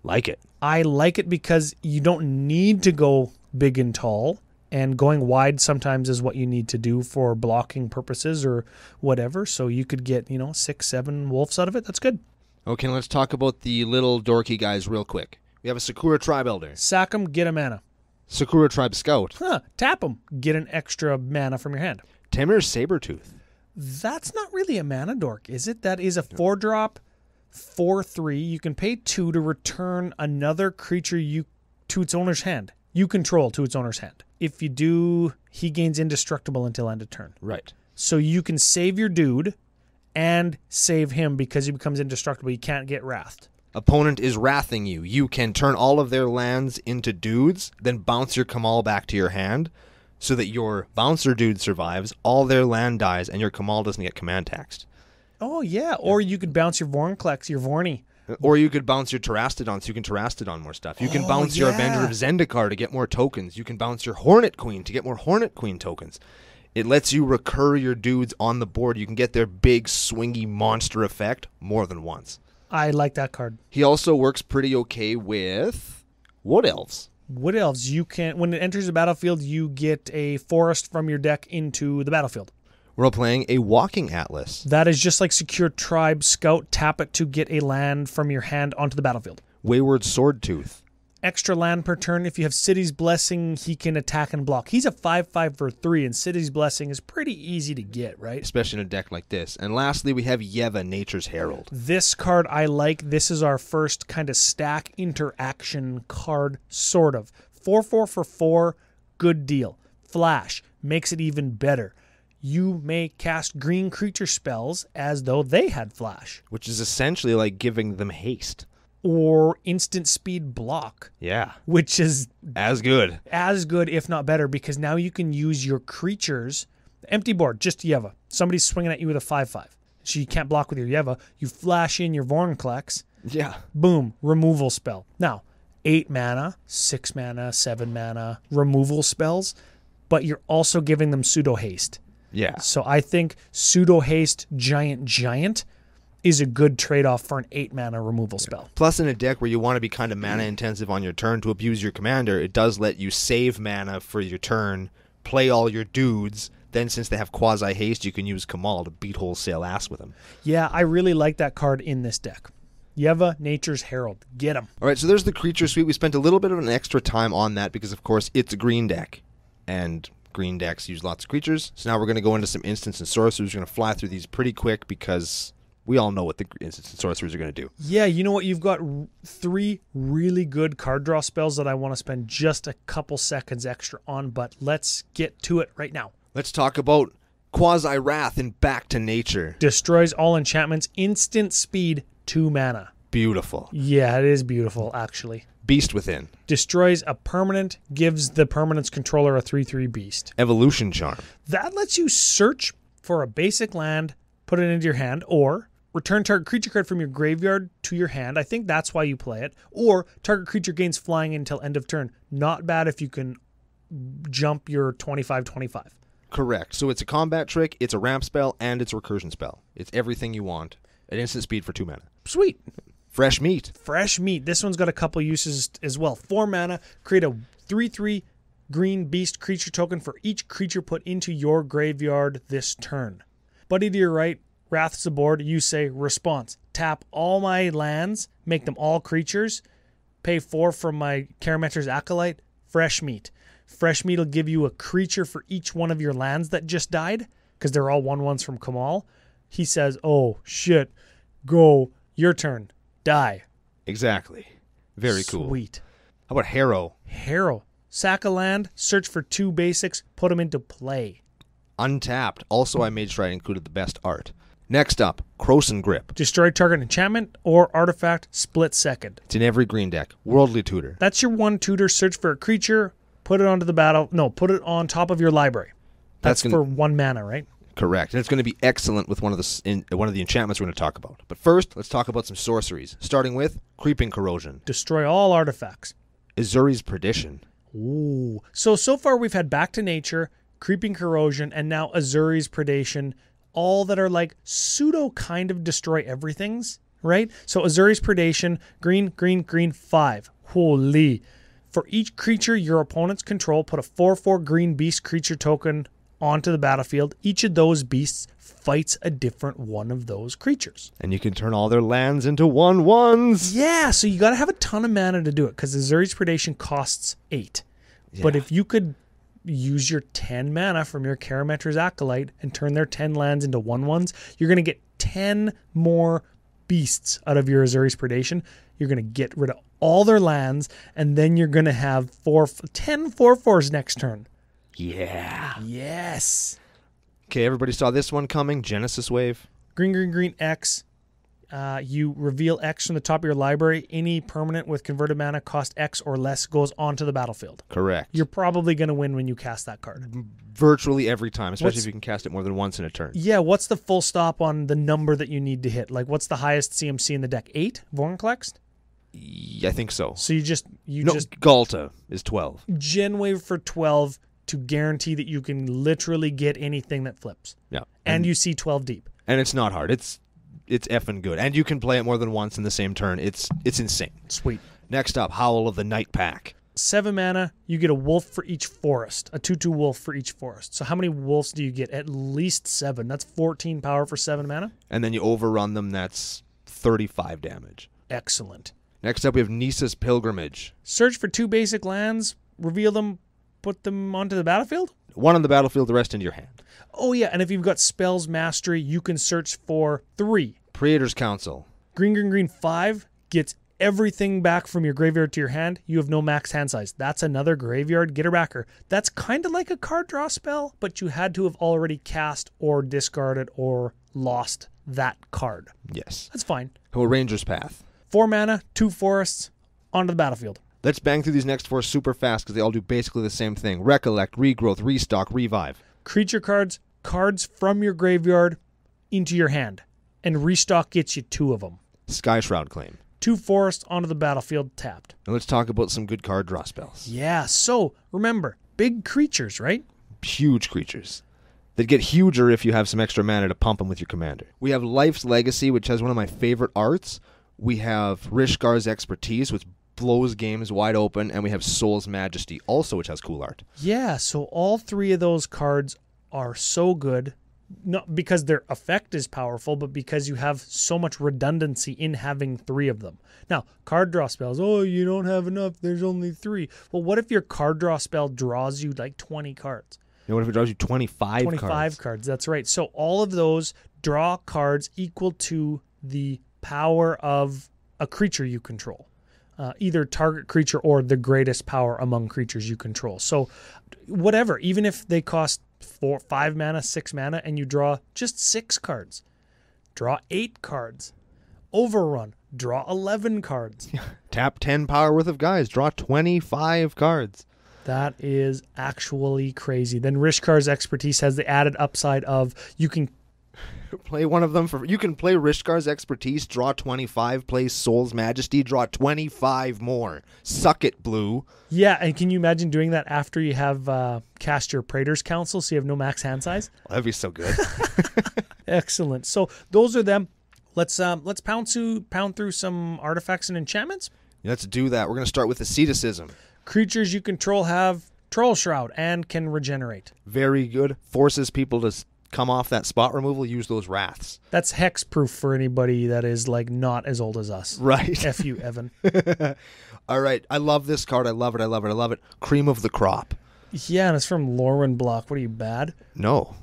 S1: Like it.
S2: I like it because you don't need to go big and tall, and going wide sometimes is what you need to do for blocking purposes or whatever. So you could get, 6, 7 wolves out of it. That's good.
S1: Okay, let's talk about the little dorky guys real quick. We have a Sakura Tribe Elder.
S2: Sack them, get a mana.
S1: Sakura Tribe Scout.
S2: Tap them, get an extra mana from your hand.
S1: Temur Sabertooth.
S2: That's not really a mana dork, is it? That is a 4-drop, 4/3. You can pay 2 to return another creature to its owner's hand. You control to its owner's hand. If you do, he gains indestructible until end of turn.
S1: Right.
S2: So you can save your dude and save him because he becomes indestructible. You can't get wrathed.
S1: Opponent is wrathing you. You can turn all of their lands into dudes, then bounce your Kamal back to your hand so that your bouncer dude survives, all their land dies, and your Kamal doesn't get command taxed.
S2: Oh, yeah. Or you could bounce your Vorinclex, your Vorny.
S1: Or you could bounce your Terastodon so you can Terastodon more stuff. You can bounce your Avenger of Zendikar to get more tokens. You can bounce your Hornet Queen to get more Hornet Queen tokens. It lets you recur your dudes on the board. You can get their big, swingy monster effect more than once.
S2: I like that card.
S1: He also works pretty okay with Wood Elves.
S2: Wood Elves, you can, when it enters the battlefield, you get a forest from your deck into the battlefield.
S1: We're playing a Walking Atlas.
S2: That is just like Secure Tribe Scout. Tap it to get a land from your hand onto the battlefield.
S1: Wayward Swordtooth.
S2: Extra land per turn. If you have City's Blessing, he can attack and block. He's a 5/5 for 3, and City's Blessing is pretty easy to get, right?
S1: Especially in a deck like this. And lastly, we have Yeva, Nature's Herald.
S2: This card I like. This is our first kind of stack interaction card, sort of. 4/4 for 4, good deal. Flash makes it even better. You may cast green creature spells as though they had flash.
S1: Which is essentially like giving them haste.
S2: Or instant speed block.
S1: Yeah.
S2: Which is
S1: as good,
S2: if not better, because now you can use your creatures. Empty board, just Yeva. Somebody's swinging at you with a 5/5. So you can't block with your Yeva. You flash in your Vorinclex.
S1: Yeah.
S2: Boom, removal spell. Now, 8 mana, 6 mana, 7 mana, removal spells, but you're also giving them pseudo haste.
S1: Yeah.
S2: So I think pseudo haste giant is a good trade-off for an 8 mana removal spell.
S1: Plus, in a deck where you want to be kind of mana intensive on your turn to abuse your commander, it does let you save mana for your turn, play all your dudes. Then, since they have quasi haste, you can use Kamal to beat wholesale ass with them.
S2: Yeah, I really like that card in this deck. Yeva, Nature's Herald. Get him.
S1: All right, so there's the creature suite. We spent a little bit of an extra time on that because, of course, it's a green deck. And green decks use lots of creatures. So now we're going to go into some instants and sorcerers. We're going to fly through these pretty quick because we all know what the instants and sorcerers are going to do.
S2: Yeah, you know what? You've got 3 really good card draw spells that I want to spend just a couple seconds extra on, but let's get to it right now.
S1: Let's talk about Quasi-Wrath in Back to Nature.
S2: Destroys all enchantments, instant speed, 2 mana.
S1: Beautiful.
S2: Yeah, it is beautiful, actually.
S1: Beast Within.
S2: Destroys a permanent, gives the permanent's controller a 3/3 beast.
S1: Evolution Charm.
S2: That lets you search for a basic land, put it into your hand, or return target creature card from your graveyard to your hand. I think that's why you play it. Or target creature gains flying until end of turn. Not bad if you can jump your 25/25.
S1: Correct. So it's a combat trick, it's a ramp spell, and it's a recursion spell. It's everything you want at instant speed for 2 mana.
S2: Sweet.
S1: Fresh Meat.
S2: Fresh Meat. This one's got a couple uses as well. 4 mana, create a 3/3 green beast creature token for each creature put into your graveyard this turn. Buddy to your right, Wrath's the board. You say response. Tap all my lands, make them all creatures, pay 4 from my Karametra's Acolyte. Fresh Meat. Fresh Meat will give you a creature for each one of your lands that just died, because they're all 1/1s from Kamal. He says, oh, shit, go, your turn, die.
S1: Exactly. Very cool.
S2: Sweet.
S1: How about Harrow?
S2: Harrow. Sack a land, search for 2 basics, put them into play.
S1: Untapped. Also, I made sure I included the best art. Next up, Croson Grip.
S2: Destroy target enchantment or artifact, split second.
S1: It's in every green deck. Worldly Tutor.
S2: That's your 1 tutor, search for a creature, put it onto the battle. No, put it on top of your library. That's for 1 mana, right?
S1: Correct. And it's going to be excellent with one of the enchantments we're going to talk about. But first, let's talk about some sorceries, starting with Creeping Corrosion.
S2: Destroy all artifacts.
S1: Azuri's Perdition.
S2: Ooh. So far we've had Back to Nature, Creeping Corrosion, and now Azuri's Predation, all that are like pseudo kind of destroy everythings, right? So Azuri's Predation, green, 5. Holy. For each creature your opponents control, put a 4/4 green beast creature token onto the battlefield. Each of those beasts fights a different one of those creatures.
S1: And you can turn all their lands into 1/1s.
S2: Yeah, so you got to have a ton of mana to do it, because Azuri's Predation costs 8.
S1: Yeah.
S2: But if you could use your 10 mana from your Karametra's Acolyte and turn their 10 lands into 1/1s, you're going to get 10 more beasts out of your Azuri's Predation. You're going to get rid of all their lands, and then you're going to have 10 4/4s next turn.
S1: Yeah.
S2: Yes.
S1: Okay, everybody saw this one coming. Genesis Wave.
S2: Green, X. You reveal X from the top of your library. Any permanent with converted mana cost X or less goes onto the battlefield.
S1: Correct.
S2: You're probably going to win when you cast that card.
S1: Virtually every time, especially if you can cast it more than once in a turn.
S2: Yeah, what's the full stop on the number that you need to hit? Like, what's the highest CMC in the deck? 8? Vorinclex?
S1: Yeah, I think so.
S2: So you just
S1: Galta is 12.
S2: Gen Wave for 12 to guarantee that you can literally get anything that flips.
S1: Yeah.
S2: And you see 12 deep.
S1: And it's not hard. It's effing good. And you can play it more than once in the same turn. It's insane.
S2: Sweet.
S1: Next up, Howl of the Night Pack.
S2: 7 mana, you get a wolf for each forest. A 2/2 wolf for each forest. So how many wolves do you get? At least 7. That's 14 power for 7 mana.
S1: And then you overrun them. That's 35 damage.
S2: Excellent.
S1: Next up, we have Nisa's Pilgrimage.
S2: Search for 2 basic lands, reveal them, put them onto the battlefield?
S1: 1 on the battlefield, the rest into your hand.
S2: Oh yeah, and if you've got Spells Mastery, you can search for 3.
S1: Praetor's Council.
S2: Green, 5 gets everything back from your graveyard to your hand. You have no max hand size. That's another graveyard getter-backer. That's kind of like a card draw spell, but you had to have already cast or discarded or lost that card.
S1: Yes.
S2: That's fine.
S1: Or Ranger's Path.
S2: 4 mana, 2 forests, onto the battlefield.
S1: Let's bang through these next 4 super fast because they all do basically the same thing. Recollect, Regrowth, Restock, Revive.
S2: Creature cards from your graveyard into your hand. And Restock gets you 2 of them.
S1: Sky Shroud Claim.
S2: 2 forests onto the battlefield tapped.
S1: And let's talk about some good card draw spells.
S2: Yeah, so remember, big creatures, right?
S1: Huge creatures. That get huger if you have some extra mana to pump them with your commander. We have Life's Legacy, which has one of my favorite arts. We have Rishgar's Expertise, which blows games wide open. And we have Soul's Majesty, also, which has cool art.
S2: Yeah, so all 3 of those cards are so good. Not because their effect is powerful, but because you have so much redundancy in having 3 of them. Now, card draw spells. Oh, you don't have enough. There's only 3. Well, what if your card draw spell draws you like 20 cards?
S1: What if it draws you 25 cards?
S2: 25 cards, that's right. So all of those draw cards equal to the power of a creature you control. Either target creature or the greatest power among creatures you control. So whatever, even if they cost 5 mana, 6 mana, and you draw just 6 cards, draw 8 cards. Overrun, draw 11 cards.
S1: Tap 10 power worth of guys, draw 25 cards.
S2: That is actually crazy. Then Rishkar's Expertise has the added upside of you can
S1: play one of them you can play Rishkar's Expertise, draw 25, play Soul's Majesty, draw 25 more. Suck it, Blue.
S2: Yeah, and can you imagine doing that after you have cast your Praetor's Council so you have no max hand size?
S1: Well, that'd be so good.
S2: Excellent. So those are them. Let's pound through some artifacts and enchantments.
S1: Let's do that. We're going to start with asceticism.
S2: Creatures you control have Troll Shroud and can regenerate.
S1: Very good. Forces people to come off that spot removal, use those wraths.
S2: That's hex proof for anybody that is like not as old as us.
S1: Right.
S2: F you, Evan.
S1: All right. I love this card. I love it. Cream of the Crop.
S2: Yeah, and it's from Lorwyn Block. What are you, bad?
S1: No.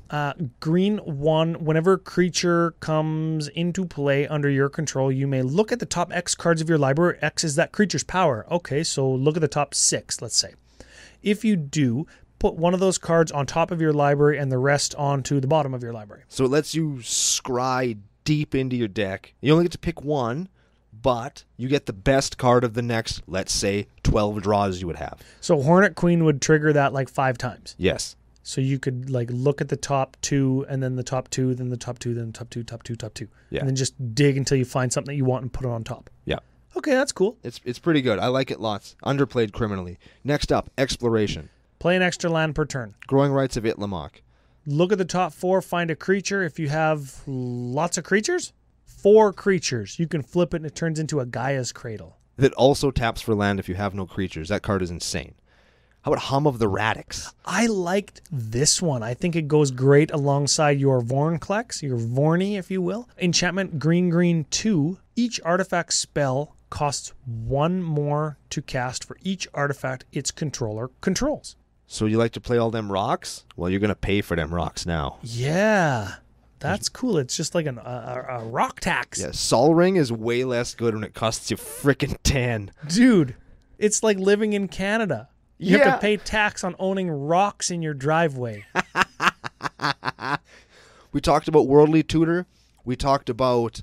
S2: Green 1, whenever a creature comes into play under your control, you may look at the top X cards of your library. X is that creature's power. Okay, so look at the top 6, let's say. If you do, put one of those cards on top of your library and the rest onto the bottom of your library.
S1: So it lets you scry deep into your deck. You only get to pick one, but you get the best card of the next, let's say, 12 draws you would have.
S2: So Hornet Queen would trigger that like 5 times.
S1: Yes.
S2: So you could like look at the top 2 and then the top 2, then the top 2, then the top 2, top 2, top 2.
S1: Yeah.
S2: And then just dig until you find something that you want and put it on top.
S1: Yeah.
S2: Okay, that's cool.
S1: It's pretty good. I like it lots. Underplayed criminally. Next up, Exploration.
S2: Play an extra land per turn.
S1: Growing Rights of Itlamok.
S2: Look at the top 4, find a creature. If you have lots of creatures, 4 creatures. You can flip it and it turns into a Gaia's Cradle.
S1: That also taps for land if you have no creatures. That card is insane. How about Hum of the Radix?
S2: I liked this one. I think it goes great alongside your Vornklex, your Vorny, if you will. Enchantment green 2. Each artifact spell costs 1 more to cast for each artifact its controller controls.
S1: So you like to play all them rocks? Well, you're going to pay for them rocks now.
S2: Yeah, that's cool. It's just like a rock tax.
S1: Yeah, Sol Ring is way less good when it costs you frickin' 10.
S2: Dude, it's like living in Canada. You have
S1: Yeah.
S2: to pay tax on owning rocks in your driveway.
S1: We talked about Worldly Tutor. We talked about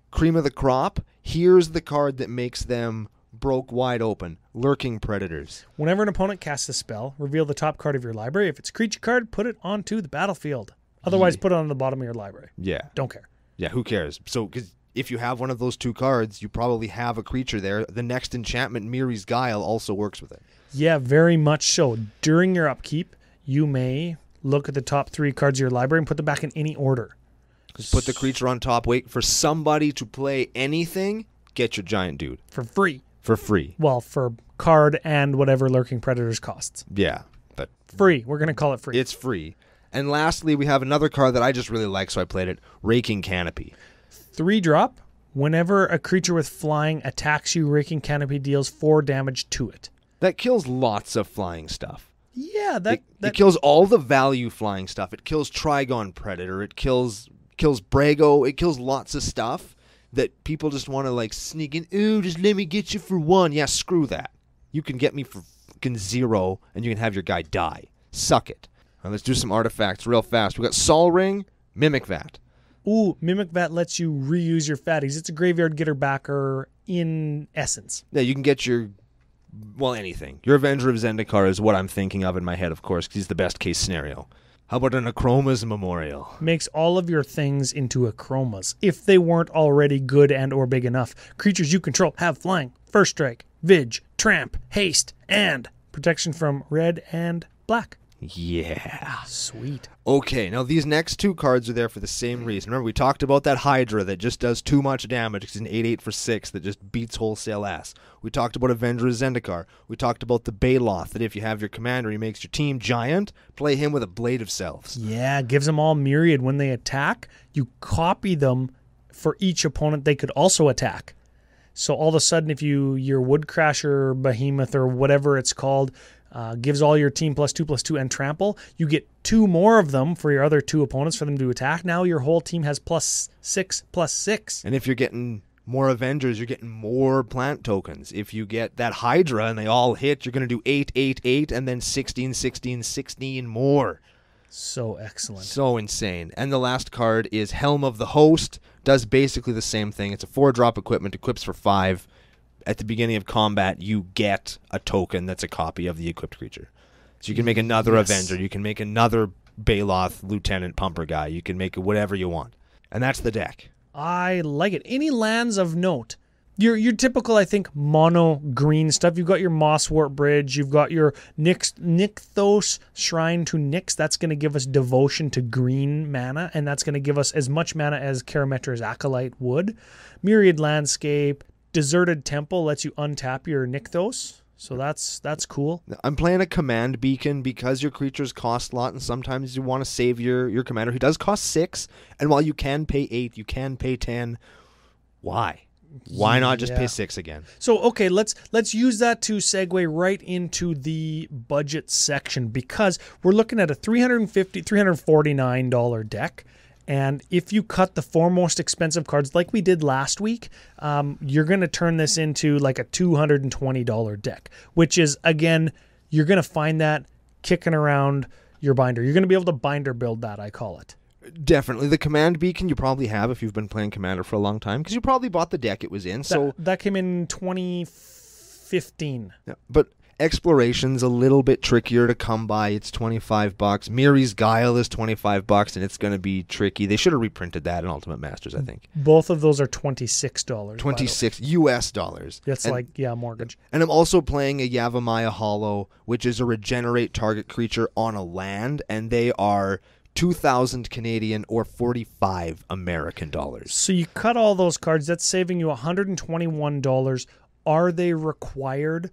S1: Cream of the Crop. Here's the card that makes them broke wide open. Lurking Predators.
S2: Whenever an opponent casts a spell, reveal the top card of your library. If it's a creature card, put it onto the battlefield. Otherwise, put it on the bottom of your library.
S1: Yeah.
S2: Don't care.
S1: Yeah, who cares? So, because if you have one of those 2 cards, you probably have a creature there. The next enchantment, Miri's Guile, also works with it.
S2: Yeah, very much so. During your upkeep, you may look at the top 3 cards of your library and put them back in any order.
S1: Just put the creature on top, wait for somebody to play anything, get your giant dude.
S2: For free.
S1: For free.
S2: Well, for card and whatever Lurking Predators costs.
S1: Yeah, but
S2: Free. We're going to call it free.
S1: it's free. And lastly, we have another card that I just really like, so I played it. Raking Canopy.
S2: 3-drop. Whenever a creature with flying attacks you, Raking Canopy deals 4 damage to it.
S1: That kills lots of flying stuff.
S2: Yeah,
S1: It kills all the value flying stuff. It kills Trigon Predator. It kills Brago. It kills lots of stuff that people just want to like sneak in. Ooh, just let me get you for 1. Yeah, screw that. You can get me for fucking 0, and you can have your guy die. Suck it. Now let's do some artifacts real fast. We got Sol Ring, Mimic Vat.
S2: Ooh, Mimic Vat lets you reuse your fatties. It's a graveyard getter backer in essence.
S1: Yeah, you can get anything. Your Avenger of Zendikar is what I'm thinking of in my head, of course, because he's the best case scenario. How about an Akroma's Memorial?
S2: Makes all of your things into Akromas, if they weren't already good and or big enough. Creatures you control have flying, first strike, Vig, tramp, haste, and protection from red and black.
S1: Yeah.
S2: Sweet.
S1: Okay, now these next two cards are there for the same reason. Remember, we talked about that Hydra that just does too much damage. It's an 8/8 for 6 that just beats wholesale ass. We talked about Avenger Zendikar. We talked about the Baloth that if you have your commander, he makes your team giant. Play him with a Blade of Selves.
S2: Yeah, gives them all myriad. When they attack, you copy them for each opponent they could also attack. So all of a sudden, if your Woodcrasher Behemoth or whatever it's called gives all your team +2/+2 and trample, you get 2 more of them for your other 2 opponents for them to attack. Now your whole team has +6/+6.
S1: And if you're getting more Avengers, you're getting more plant tokens. If you get that Hydra and they all hit, you're going to do 8/8/8 and then 16/16/16 more.
S2: So excellent.
S1: So insane. And the last card is Helm of the Host. Does basically the same thing. It's a 4-drop equipment, equips for 5. At the beginning of combat, you get a token that's a copy of the equipped creature. So you can make another Avenger. You can make another Baloth Lieutenant Pumper guy. You can make whatever you want. And that's the deck.
S2: I like it. Any lands of note? Your typical, I think, mono green stuff. You've got your Mosswort Bridge. You've got your Nykthos Shrine to Nyx. That's going to give us devotion to green mana, and that's going to give us as much mana as Karametra's Acolyte would. Myriad Landscape. Deserted Temple lets you untap your Nykthos. So that's cool.
S1: I'm playing a Command Beacon because your creatures cost a lot, and sometimes you want to save your commander. He does cost 6, and while you can pay 8, you can pay 10. Why? Why not just pay 6 again?
S2: So, okay, let's use that to segue right into the budget section, because we're looking at a $349 deck. And if you cut the 4 most expensive cards like we did last week, you're going to turn this into like a $220 deck, which is, again, you're going to find that kicking around your binder. You're going to be able to binder build that, I call it.
S1: Definitely. The Command Beacon you probably have if you've been playing Commander for a long time, because you probably bought the deck it was in.
S2: That came in 2015.
S1: Yeah, but Exploration's a little bit trickier to come by. It's $25. Miri's Guile is $25, and it's going to be tricky. They should have reprinted that in Ultimate Masters, I think.
S2: Both of those are $26.
S1: $26 US dollars.
S2: That's mortgage.
S1: And I'm also playing a Yavimaya Hollow, which is a regenerate target creature on a land, and they are 2,000 Canadian or 45 American dollars.
S2: So you cut all those cards, that's saving you $121. Are they required?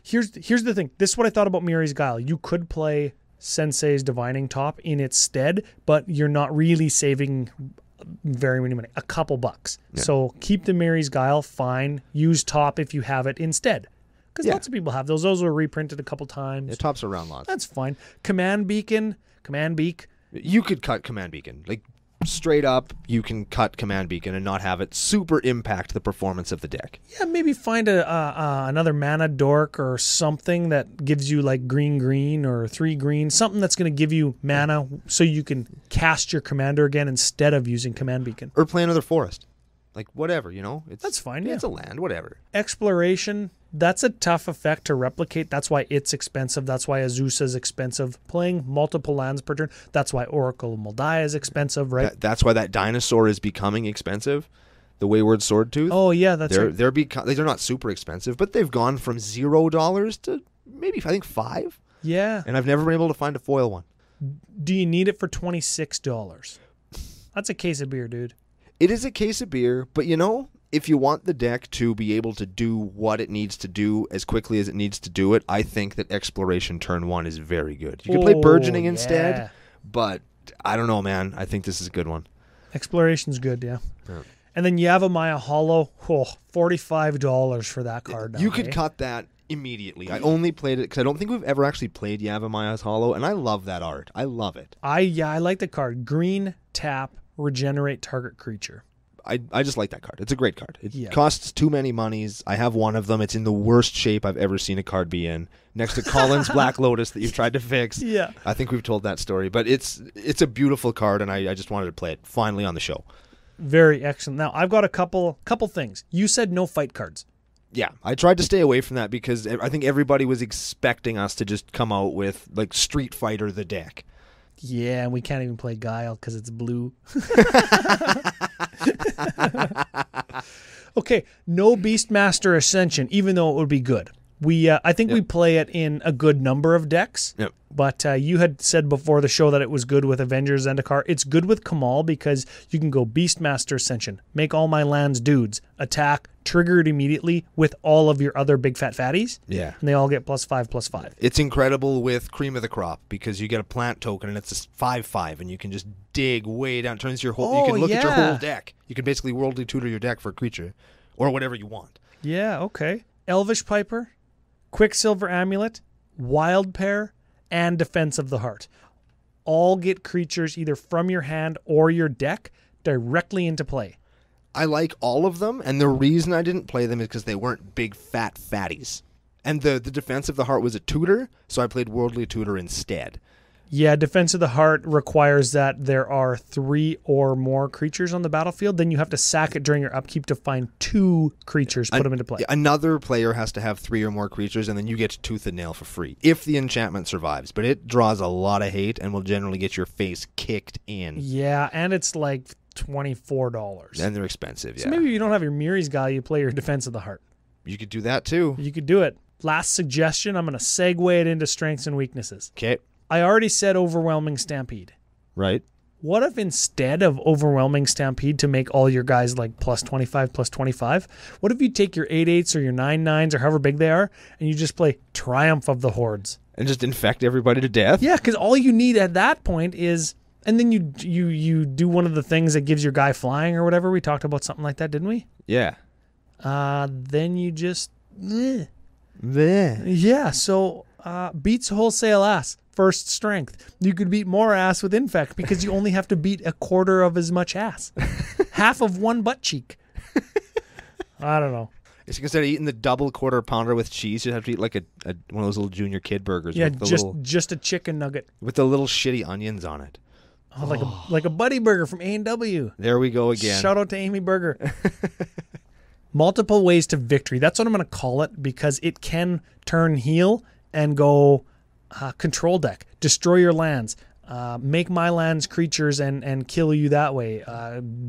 S2: Here's the thing. This is what I thought about Miri's Guile. You could play Sensei's Divining Top in its stead, but you're not really saving very many money. A couple bucks. Yeah. So keep the Miri's Guile, fine. Use Top if you have it instead. Because lots of people have those. Those were reprinted a couple times.
S1: Yeah, Top's around lots.
S2: That's fine. Command Beak.
S1: You could cut Command Beacon. Like, straight up, you can cut Command Beacon and not have it super impact the performance of the deck.
S2: Yeah, maybe find another mana dork or something that gives you like green or 3 green, something that's going to give you mana so you can cast your commander again instead of using Command Beacon.
S1: Or play another forest. Like, whatever, you know?
S2: That's fine, yeah.
S1: It's a land, whatever.
S2: Exploration, that's a tough effect to replicate. That's why it's expensive. That's why Azusa is expensive. Playing multiple lands per turn, that's why Oracle of Moldiah is expensive, right?
S1: That's why that dinosaur is becoming expensive. The Wayward Swordtooth.
S2: Oh, yeah, that's right.
S1: They're not super expensive, but they've gone from $0 to maybe, I think, $5.
S2: Yeah.
S1: And I've never been able to find a foil one.
S2: Do you need it for $26? That's a case of beer, dude.
S1: It is a case of beer, but you know, if you want the deck to be able to do what it needs to do as quickly as it needs to do it, I think that Exploration turn 1 is very good. You can play Burgeoning instead, but I don't know, man. I think this is a good one.
S2: Exploration's good, yeah. And then Yavimaya Hollow, $45 for that card now.
S1: You could cut that immediately. I only played it because I don't think we've ever actually played Yavamaya's Hollow, and I love that art. I love it.
S2: I like the card. Green, tap, regenerate target creature.
S1: I just like that card. It's a great card. It costs too many monies. I have one of them. It's in the worst shape I've ever seen a card be in. Next to Colin's Black Lotus that you've tried to fix.
S2: Yeah.
S1: I think we've told that story. But it's a beautiful card, and I just wanted to play it finally on the show.
S2: Very excellent. Now, I've got a couple things. You said no fight cards.
S1: Yeah, I tried to stay away from that because I think everybody was expecting us to just come out with like Street Fighter the deck.
S2: Yeah, and we can't even play Guile because it's blue. Okay, no Beastmaster Ascension, even though it would be good. I think we play it in a good number of decks.
S1: Yep.
S2: But you had said before the show that it was good with Avengers Zendikar. It's good with Kamal because you can go Beastmaster Ascension, make all my lands dudes, attack, trigger it immediately with all of your other big fat fatties.
S1: Yeah.
S2: And they all get +5/+5.
S1: It's incredible with Cream of the Crop because you get a plant token and it's a 5/5 and you can just dig way down. Turns your whole. You can look at your whole deck. You can basically worldly tutor your deck for a creature or whatever you want.
S2: Yeah, okay. Elvish Piper, Quicksilver Amulet, Wild Pair, and Defense of the Heart. All get creatures either from your hand or your deck directly into play.
S1: I like all of them, and the reason I didn't play them is because they weren't big fat fatties. And the Defense of the Heart was a tutor, so I played Worldly Tutor instead.
S2: Yeah, Defense of the Heart requires that there are 3 or more creatures on the battlefield. Then you have to sack it during your upkeep to find 2 creatures, put them into play.
S1: Another player has to have 3 or more creatures, and then you get Tooth and Nail for free, if the enchantment survives. But it draws a lot of hate and will generally get your face kicked in.
S2: Yeah, and it's like $24.
S1: And they're expensive, yeah.
S2: So maybe if you don't have your Miri's guy, you play your Defense of the Heart.
S1: You could do that, too.
S2: You could do it. Last suggestion, I'm going to segue it into strengths and weaknesses.
S1: Okay.
S2: I already said Overwhelming Stampede.
S1: Right.
S2: What if instead of Overwhelming Stampede to make all your guys like +25/+25, what if you take your 8/8s or your 9/9s or however big they are, and you just play Triumph of the Hordes?
S1: And just infect everybody to death?
S2: Yeah, because all you need at that point is... And then you do one of the things that gives your guy flying or whatever. We talked about something like that, didn't we?
S1: Yeah.
S2: Then you just...
S1: Bleh.
S2: Yeah, so beats wholesale ass. First strength. You could beat more ass with infect because you only have to beat a quarter of as much ass. Half of one butt cheek. I don't know.
S1: It's instead of eating the double quarter pounder with cheese, you have to eat like one of those little junior kid burgers.
S2: Yeah,
S1: with the
S2: just a chicken nugget.
S1: With the little shitty onions on it.
S2: Oh, like a buddy burger from A&W.
S1: There we go again.
S2: Shout out to Amy Burger. Multiple ways to victory. That's what I'm going to call it because it can turn heel and go control deck. Destroy your lands. Make my lands creatures and kill you that way.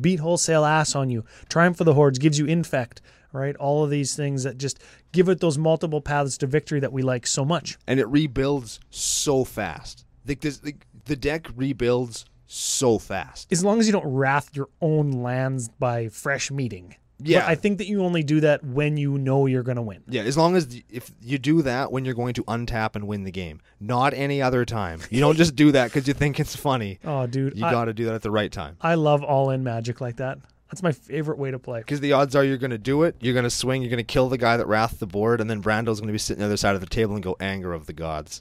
S2: Beat wholesale ass on you. Triumph for the Hordes gives you infect. Right? All of these things that just give it those multiple paths to victory that we like so much.
S1: And it rebuilds so fast. The deck rebuilds so fast.
S2: As long as you don't wrath your own lands by fresh meeting.
S1: Yeah.
S2: But I think that you only do that when you know you're going to win.
S1: Yeah, as long as if you do that when you're going to untap and win the game. Not any other time. You don't just do that because you think it's funny.
S2: Oh, dude.
S1: You got to do that at the right time.
S2: I love all-in Magic like that. That's my favorite way to play.
S1: Because the odds are you're going to do it, you're going to swing, you're going to kill the guy that wrathed the board, and then Brando's going to be sitting on the other side of the table and go, Anger of the Gods.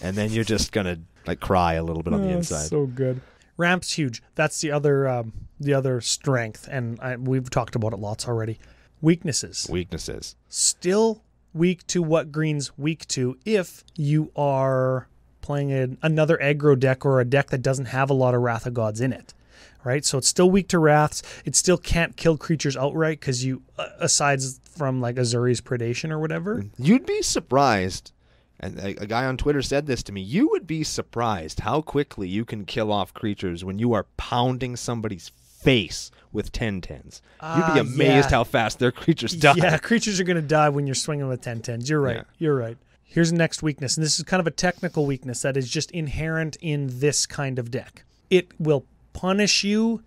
S1: And then you're just going to like cry a little bit on the inside.
S2: So good. Ramp's huge. That's the other strength, and we've talked about it lots already. Weaknesses. Still weak to what green's weak to if you are playing another aggro deck or a deck that doesn't have a lot of Wrath of Gods in it. Right? So it's still weak to Wraths. It still can't kill creatures outright because you, aside from like Azuri's Predation or whatever.
S1: You'd be surprised, and a guy on Twitter said this to me, you would be surprised how quickly you can kill off creatures when you are pounding somebody's face with 10/10s. You'd be amazed how fast their creatures die.
S2: Yeah, creatures are going to die when you're swinging with 10/10s. You're right. Yeah. You're right. Here's the next weakness, and this is kind of a technical weakness that is just inherent in this kind of deck. It will punish you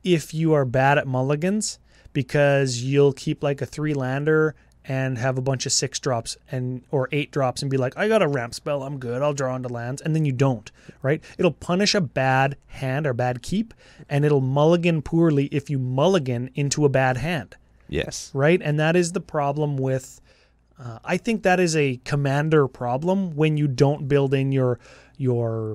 S2: if you are bad at mulligans because you'll keep like a 3-lander and have a bunch of 6-drops or 8-drops and be like, I got a ramp spell, I'm good, I'll draw into lands, and then you don't, right? It'll punish a bad hand or bad keep, and it'll mulligan poorly if you mulligan into a bad hand.
S1: Yes.
S2: Right? And that is the problem with, I think that is a commander problem when you don't build in your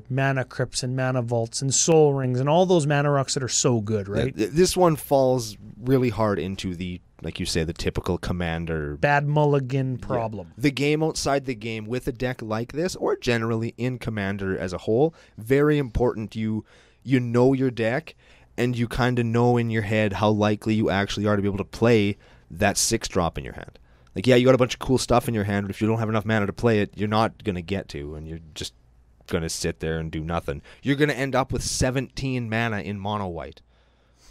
S2: mana crypts and mana vaults and soul rings and all those mana rocks that are so good, right?
S1: Yeah, this one falls really hard into the, like you say, the typical commander
S2: bad mulligan problem.
S1: Yeah. The game outside the game with a deck like this, or generally in commander as a whole, very important. You know your deck, and you kind of know in your head how likely you actually are to be able to play that 6-drop in your hand. Like, yeah, you got a bunch of cool stuff in your hand, but if you don't have enough mana to play it, you're not going to get to, and you're just going to sit there and do nothing. You're going to end up with 17 mana in mono white.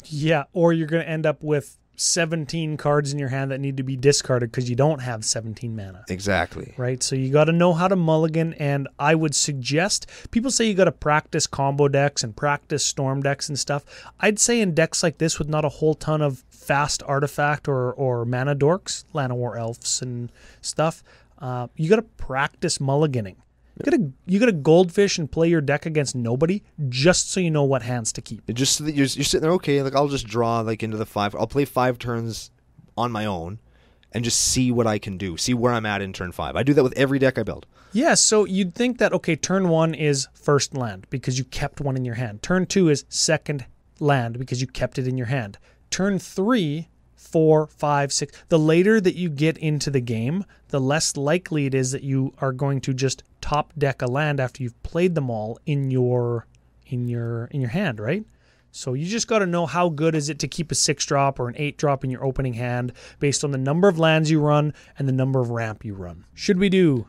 S2: Yeah, or you're going to end up with 17 cards in your hand that need to be discarded because you don't have 17 mana.
S1: Exactly.
S2: Right? So you got to know how to mulligan, and I would suggest, people say you got to practice combo decks and practice storm decks and stuff. I'd say in decks like this with not a whole ton of fast artifact or mana dorks, Llanowar Elves and stuff, you got to practice mulliganing. You got to goldfish and play your deck against nobody just so you know what hands to keep.
S1: Just so that you're sitting there, okay, like I'll just draw like into the 5. I'll play 5 turns on my own and just see what I can do. See where I'm at in turn 5. I do that with every deck I build.
S2: Yeah, so you'd think that, okay, turn 1 is first land because you kept one in your hand. Turn 2 is second land because you kept it in your hand. Turn 3, 4, 5, 6. The later that you get into the game, the less likely it is that you are going to just top deck a land after you've played them all in your hand, right? So you just got to know how good is it to keep a 6-drop or an 8-drop in your opening hand based on the number of lands you run and the number of ramp you run. Should we do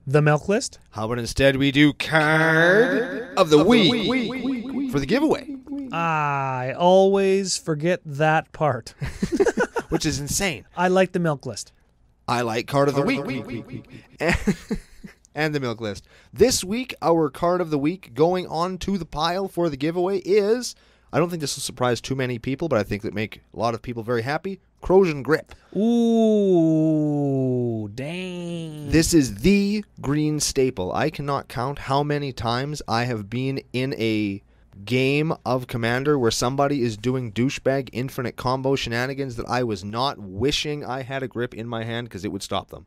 S2: the milk list?
S1: How about instead we do card of the week for the giveaway?
S2: I always forget that part.
S1: Which is insane.
S2: I like the milk list.
S1: I like card of the week. And the milk list. This week, our card of the week going on to the pile for the giveaway is, I don't think this will surprise too many people, but I think that make a lot of people very happy, Corrosion Grip.
S2: Ooh, dang.
S1: This is the green staple. I cannot count how many times I have been in a game of Commander where somebody is doing douchebag infinite combo shenanigans that I was not wishing I had a grip in my hand because it would stop them.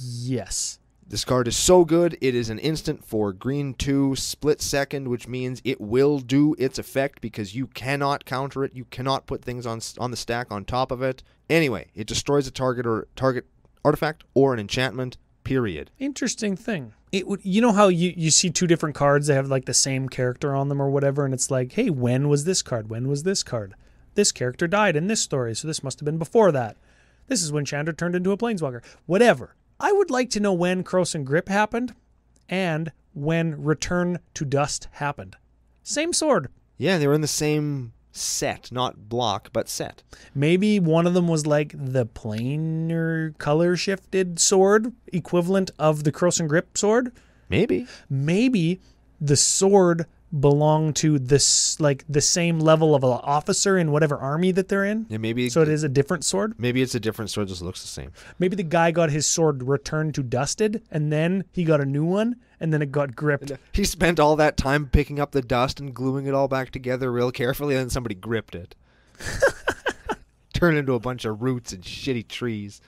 S2: Yes.
S1: This card is so good, it is an instant for green 2, split second, which means it will do its effect because you cannot counter it. You cannot put things on the stack on top of it. Anyway, it destroys a target artifact or an enchantment, period.
S2: Interesting thing. It would, you know how you see 2 different cards, they have like the same character on them or whatever, and it's like, hey, when was this card? When was this card? This character died in this story, so this must have been before that. This is when Chandra turned into a planeswalker. Whatever. I would like to know when Corrosion Grip happened and when Return to Dust happened. Same sword.
S1: Yeah, they were in the same set, not block, but set.
S2: Maybe one of them was like the planar color shifted sword equivalent of the Corrosion Grip sword.
S1: Maybe
S2: the sword belong to this, like the same level of an officer in whatever army that they're in.
S1: Yeah, maybe.
S2: So it is a different sword.
S1: Maybe it's a different sword, just looks the same.
S2: Maybe the guy got his sword returned to dusted, and then he got a new one, and then it got gripped.
S1: He spent all that time picking up the dust and gluing it all back together real carefully, and then somebody gripped it. Turned into a bunch of roots and shitty trees.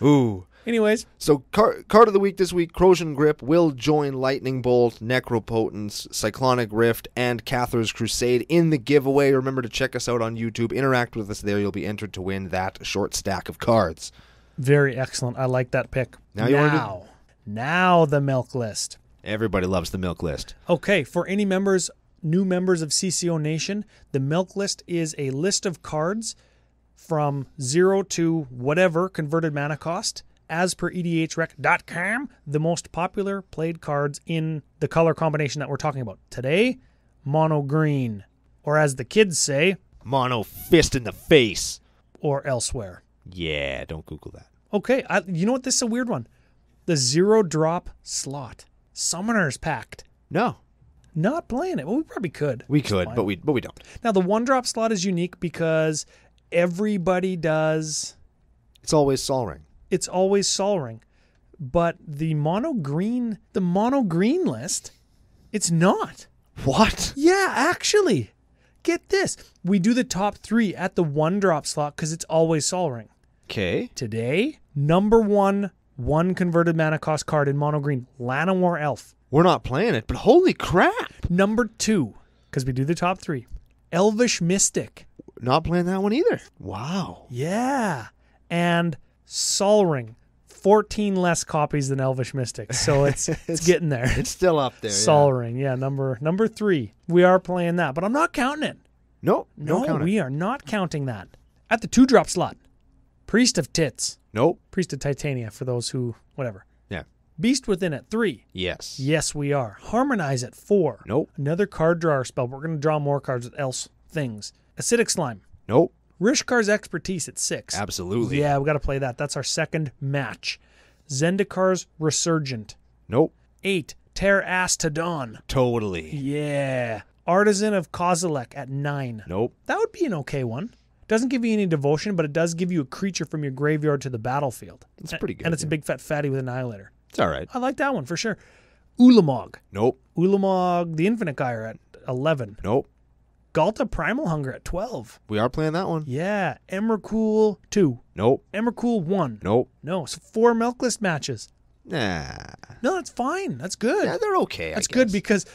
S1: Ooh.
S2: Anyways.
S1: So, card of the week this week, Corrosion Grip will join Lightning Bolt, Necropotence, Cyclonic Rift, and Cathar's Crusade in the giveaway. Remember to check us out on YouTube. Interact with us there. You'll be entered to win that short stack of cards.
S2: Very excellent. I like that pick. Now the milk list.
S1: Everybody loves the milk list.
S2: Okay, for any new members of CCO Nation, the milk list is a list of cards from 0 to whatever converted mana cost, as per EDHREC.com, the most popular played cards in the color combination that we're talking about. Today, mono green, or as the kids say,
S1: mono fist in the face.
S2: Or elsewhere.
S1: Yeah, don't Google that.
S2: Okay, you know what? This is a weird one. The 0-drop slot. Summoner's Pact.
S1: No.
S2: Not playing it. Well, we probably could.
S1: We could, but we don't.
S2: Now, the 1-drop slot is unique because everybody does...
S1: It's always Sol Ring.
S2: It's always Sol Ring. But the mono green list, it's not.
S1: What?
S2: Yeah, actually. Get this. We do the top 3 at the 1-drop slot because it's always Sol Ring.
S1: Okay.
S2: Today, number 1 converted mana cost card in mono green, Llanowar Elf.
S1: We're not playing it, but holy crap.
S2: Number 2, because we do the top 3, Elvish Mystic.
S1: Not playing that one either. Wow.
S2: Yeah. And Sol Ring, 14 less copies than Elvish Mystic, so it's getting there.
S1: It's still up there.
S2: Sol Ring, yeah, number 3. We are playing that, but I'm not counting it.
S1: No,
S2: we are not counting that. At the 2-drop slot, Priest of Tits.
S1: Nope.
S2: Priest of Titania for those who whatever.
S1: Yeah.
S2: Beast Within at 3.
S1: Yes.
S2: Yes, we are. Harmonize at 4.
S1: Nope.
S2: Another card drawer spell. We're going to draw more cards with else things. Acidic Slime.
S1: Nope.
S2: Rishkar's Expertise at 6.
S1: Absolutely.
S2: Yeah, we got to play that. That's our second match. Zendikar's Resurgent.
S1: Nope.
S2: 8. Tear Ass to Dawn.
S1: Totally.
S2: Yeah. Artisan of Kozilek at 9.
S1: Nope.
S2: That would be an okay one. Doesn't give you any devotion, but it does give you a creature from your graveyard to the battlefield.
S1: It's pretty good.
S2: And it's a big fat fatty with Annihilator.
S1: It's all right.
S2: I like that one for sure. Ulamog.
S1: Nope.
S2: Ulamog, the Infinite Gyre at 11.
S1: Nope.
S2: Galta Primal Hunger at 12.
S1: We are playing that one.
S2: Yeah. Emrakul 2.
S1: Nope.
S2: Emrakul 1.
S1: Nope.
S2: No, so 4 Milklist matches.
S1: Nah.
S2: No, that's fine. That's good.
S1: Yeah, they're okay.
S2: That's
S1: I
S2: good
S1: guess.
S2: because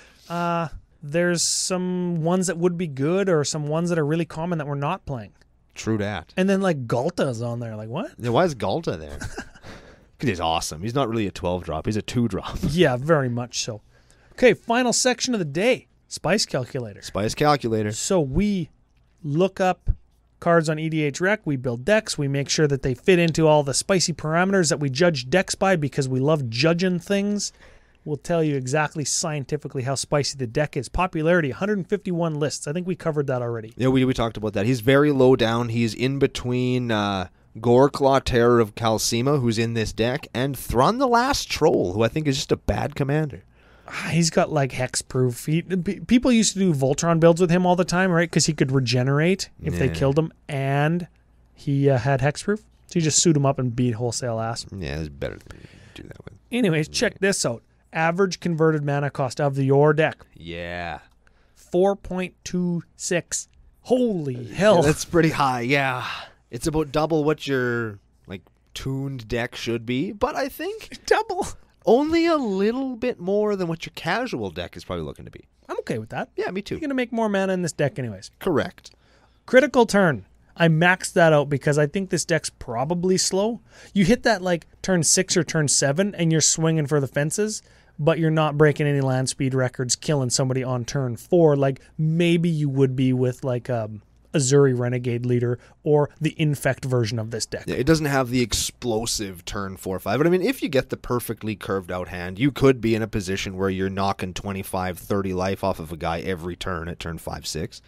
S2: there's some ones that would be good or some ones that are really common that we're not playing.
S1: True that.
S2: And then like Galta's on there. Like what?
S1: Yeah, why is Galta there? Because he's awesome. He's not really a 12-drop. He's a 2-drop.
S2: Yeah, very much so. Okay, final section of the day. Spice Calculator.
S1: Spice Calculator.
S2: So we look up cards on EDH Rec. We build decks. We make sure that they fit into all the spicy parameters that we judge decks by because we love judging things. We'll tell you exactly scientifically how spicy the deck is. Popularity, 151 lists. I think we covered that already.
S1: Yeah, we talked about that. He's very low down. He's in between Goreclaw, Terror of Calcima, who's in this deck, and Thron the Last Troll, who I think is just a bad commander.
S2: He's got like hexproof. People used to do Voltron builds with him all the time, right? Because he could regenerate if they killed him, and he had hexproof. So you just suit him up and beat wholesale ass.
S1: Yeah, it's better to do that with.
S2: Anyways, check this out. Average converted mana cost of your deck,
S1: Yeah.
S2: 4.26. Holy hell.
S1: Yeah, that's pretty high, yeah. It's about double what your tuned deck should be, but I think
S2: double.
S1: only a little bit more than what your casual deck is probably looking to be.
S2: I'm okay with that.
S1: Yeah, me too.
S2: You're going to make more mana in this deck anyways.
S1: Correct.
S2: Critical Turn. I maxed that out because I think this deck's probably slow. You hit that turn 6 or turn 7 and you're swinging for the fences, but you're not breaking any land speed records, killing somebody on turn 4 like maybe you would be with Azuri Renegade Leader or the Infect version of this deck.
S1: Yeah, it doesn't have the explosive turn 4-5, but I mean, if you get the perfectly curved out hand, you could be in a position where you're knocking 25, 30 life off of a guy every turn at turn 5-6.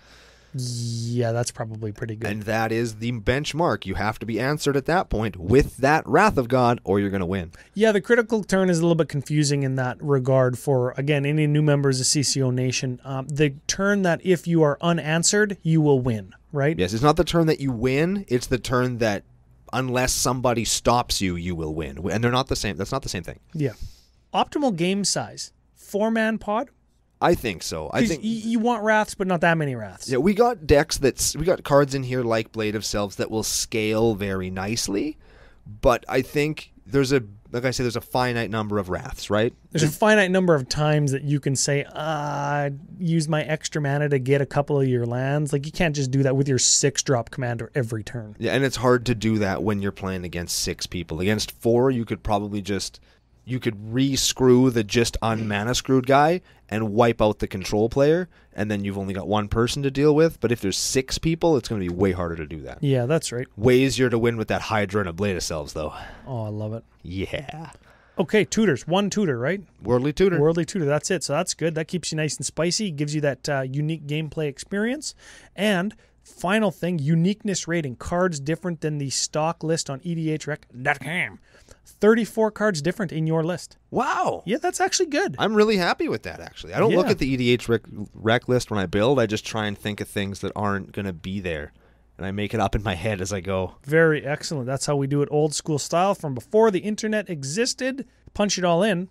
S2: Yeah, that's probably pretty good.
S1: And that is the benchmark. You have to be answered at that point with that Wrath of God, or you're going to win.
S2: Yeah, the critical turn is a little bit confusing in that regard for, again, any new members of CCO Nation. The turn that if you are unanswered, you will win, right?
S1: Yes, it's not the turn that you win. It's the turn that unless somebody stops you, you will win. And they're not the same. That's not the same thing.
S2: Yeah. Optimal game size. 4-man pod?
S1: I think so. I think
S2: you want wraths, but not that many wraths.
S1: Yeah, we got we got cards in here like Blade of Selves that will scale very nicely, but I think there's a finite number of wraths, right?
S2: There's a finite number of times that you can say, use my extra mana to get a couple of your lands. Like you can't just do that with your 6-drop commander every turn.
S1: Yeah, and it's hard to do that when you're playing against 6 people. Against 4, you could probably you could re-screw the just unmana screwed guy and wipe out the control player, and then you've only got one person to deal with. But if there's 6 people, it's going to be way harder to do that.
S2: Yeah, that's right.
S1: Way easier to win with that Hydra and a Blade of Selves, though.
S2: Oh, I love it.
S1: Yeah.
S2: Okay, tutors. 1 tutor, right?
S1: Worldly Tutor.
S2: Worldly tutor, that's it. So that's good. That keeps you nice and spicy, gives you that unique gameplay experience. And final thing, uniqueness rating. Cards different than the stock list on EDHREC.com. 34 cards different in your list.
S1: Wow.
S2: Yeah, that's actually good.
S1: I'm really happy with that, actually. I don't look at the EDH rec list when I build. I just try and think of things that aren't going to be there. And I make it up in my head as I go.
S2: Very excellent. That's how we do it old school style from before the internet existed. Punch it all in.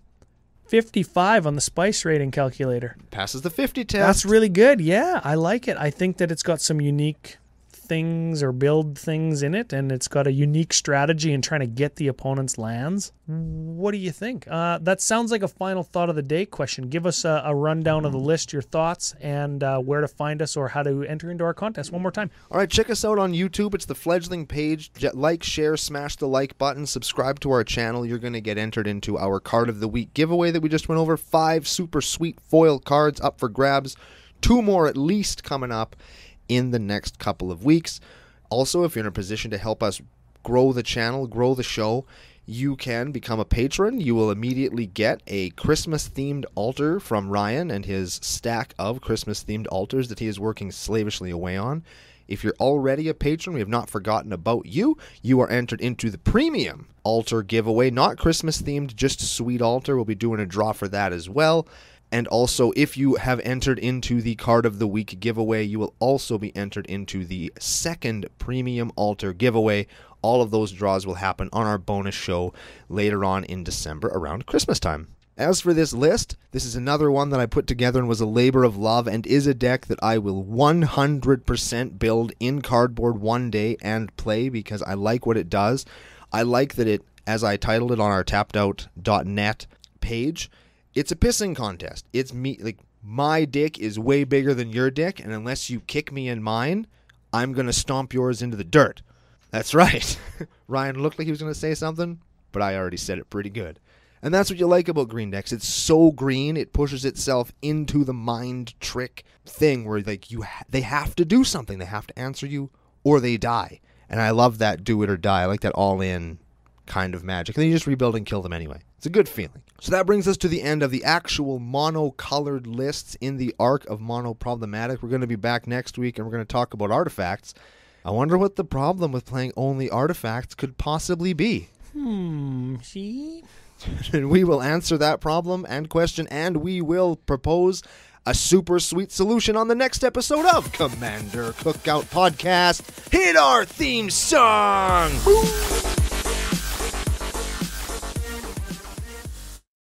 S2: 55 on the spice rating calculator.
S1: Passes the 50 test.
S2: That's really good. Yeah, I like it. I think that it's got some unique things or build things in it, and it's got a unique strategy in trying to get the opponent's lands. What do you think? That sounds like a final thought of the day question. Give us a rundown of the list, your thoughts, and where to find us or how to enter into our contest one more time.
S1: All right, check us out on YouTube. It's the Fledgling page. Like, share, smash the like button, subscribe to our channel. You're going to get entered into our Card of the Week giveaway that we just went over. 5 super sweet foil cards up for grabs. 2 more at least coming up in the next couple of weeks. Also, if you're in a position to help us grow the channel, grow the show, you can become a patron. You will immediately get a Christmas-themed altar from Ryan and his stack of Christmas-themed altars that he is working slavishly away on. If you're already a patron, we have not forgotten about you. You are entered into the premium altar giveaway, not Christmas themed, just sweet altar. We'll be doing a draw for that as well. And also, if you have entered into the Card of the Week giveaway, you will also be entered into the second premium altar giveaway. All of those draws will happen on our bonus show later on in December around Christmas time. As for this list, this is another one that I put together and was a labor of love and is a deck that I will 100% build in cardboard one day and play because I like what it does. I like that it, as I titled it on our tappedout.net page, it's a pissing contest. It's me, like, my dick is way bigger than your dick, and unless you kick me in mine, I'm going to stomp yours into the dirt. That's right. Ryan looked like he was going to say something, but I already said it pretty good. And that's what you like about green decks. It's so green, it pushes itself into the mind trick thing where like they have to do something. They have to answer you or they die. And I love that do it or die. I like that all-in kind of magic. And then you just rebuild and kill them anyway. It's a good feeling. So that brings us to the end of the actual mono-colored lists in the arc of Mono Problematic. We're going to be back next week and we're going to talk about artifacts. I wonder what the problem with playing only artifacts could possibly be.
S2: See?
S1: And we will answer that problem and question, and we will propose a super sweet solution on the next episode of Commander Cookout Podcast. Hit our theme song! Woo!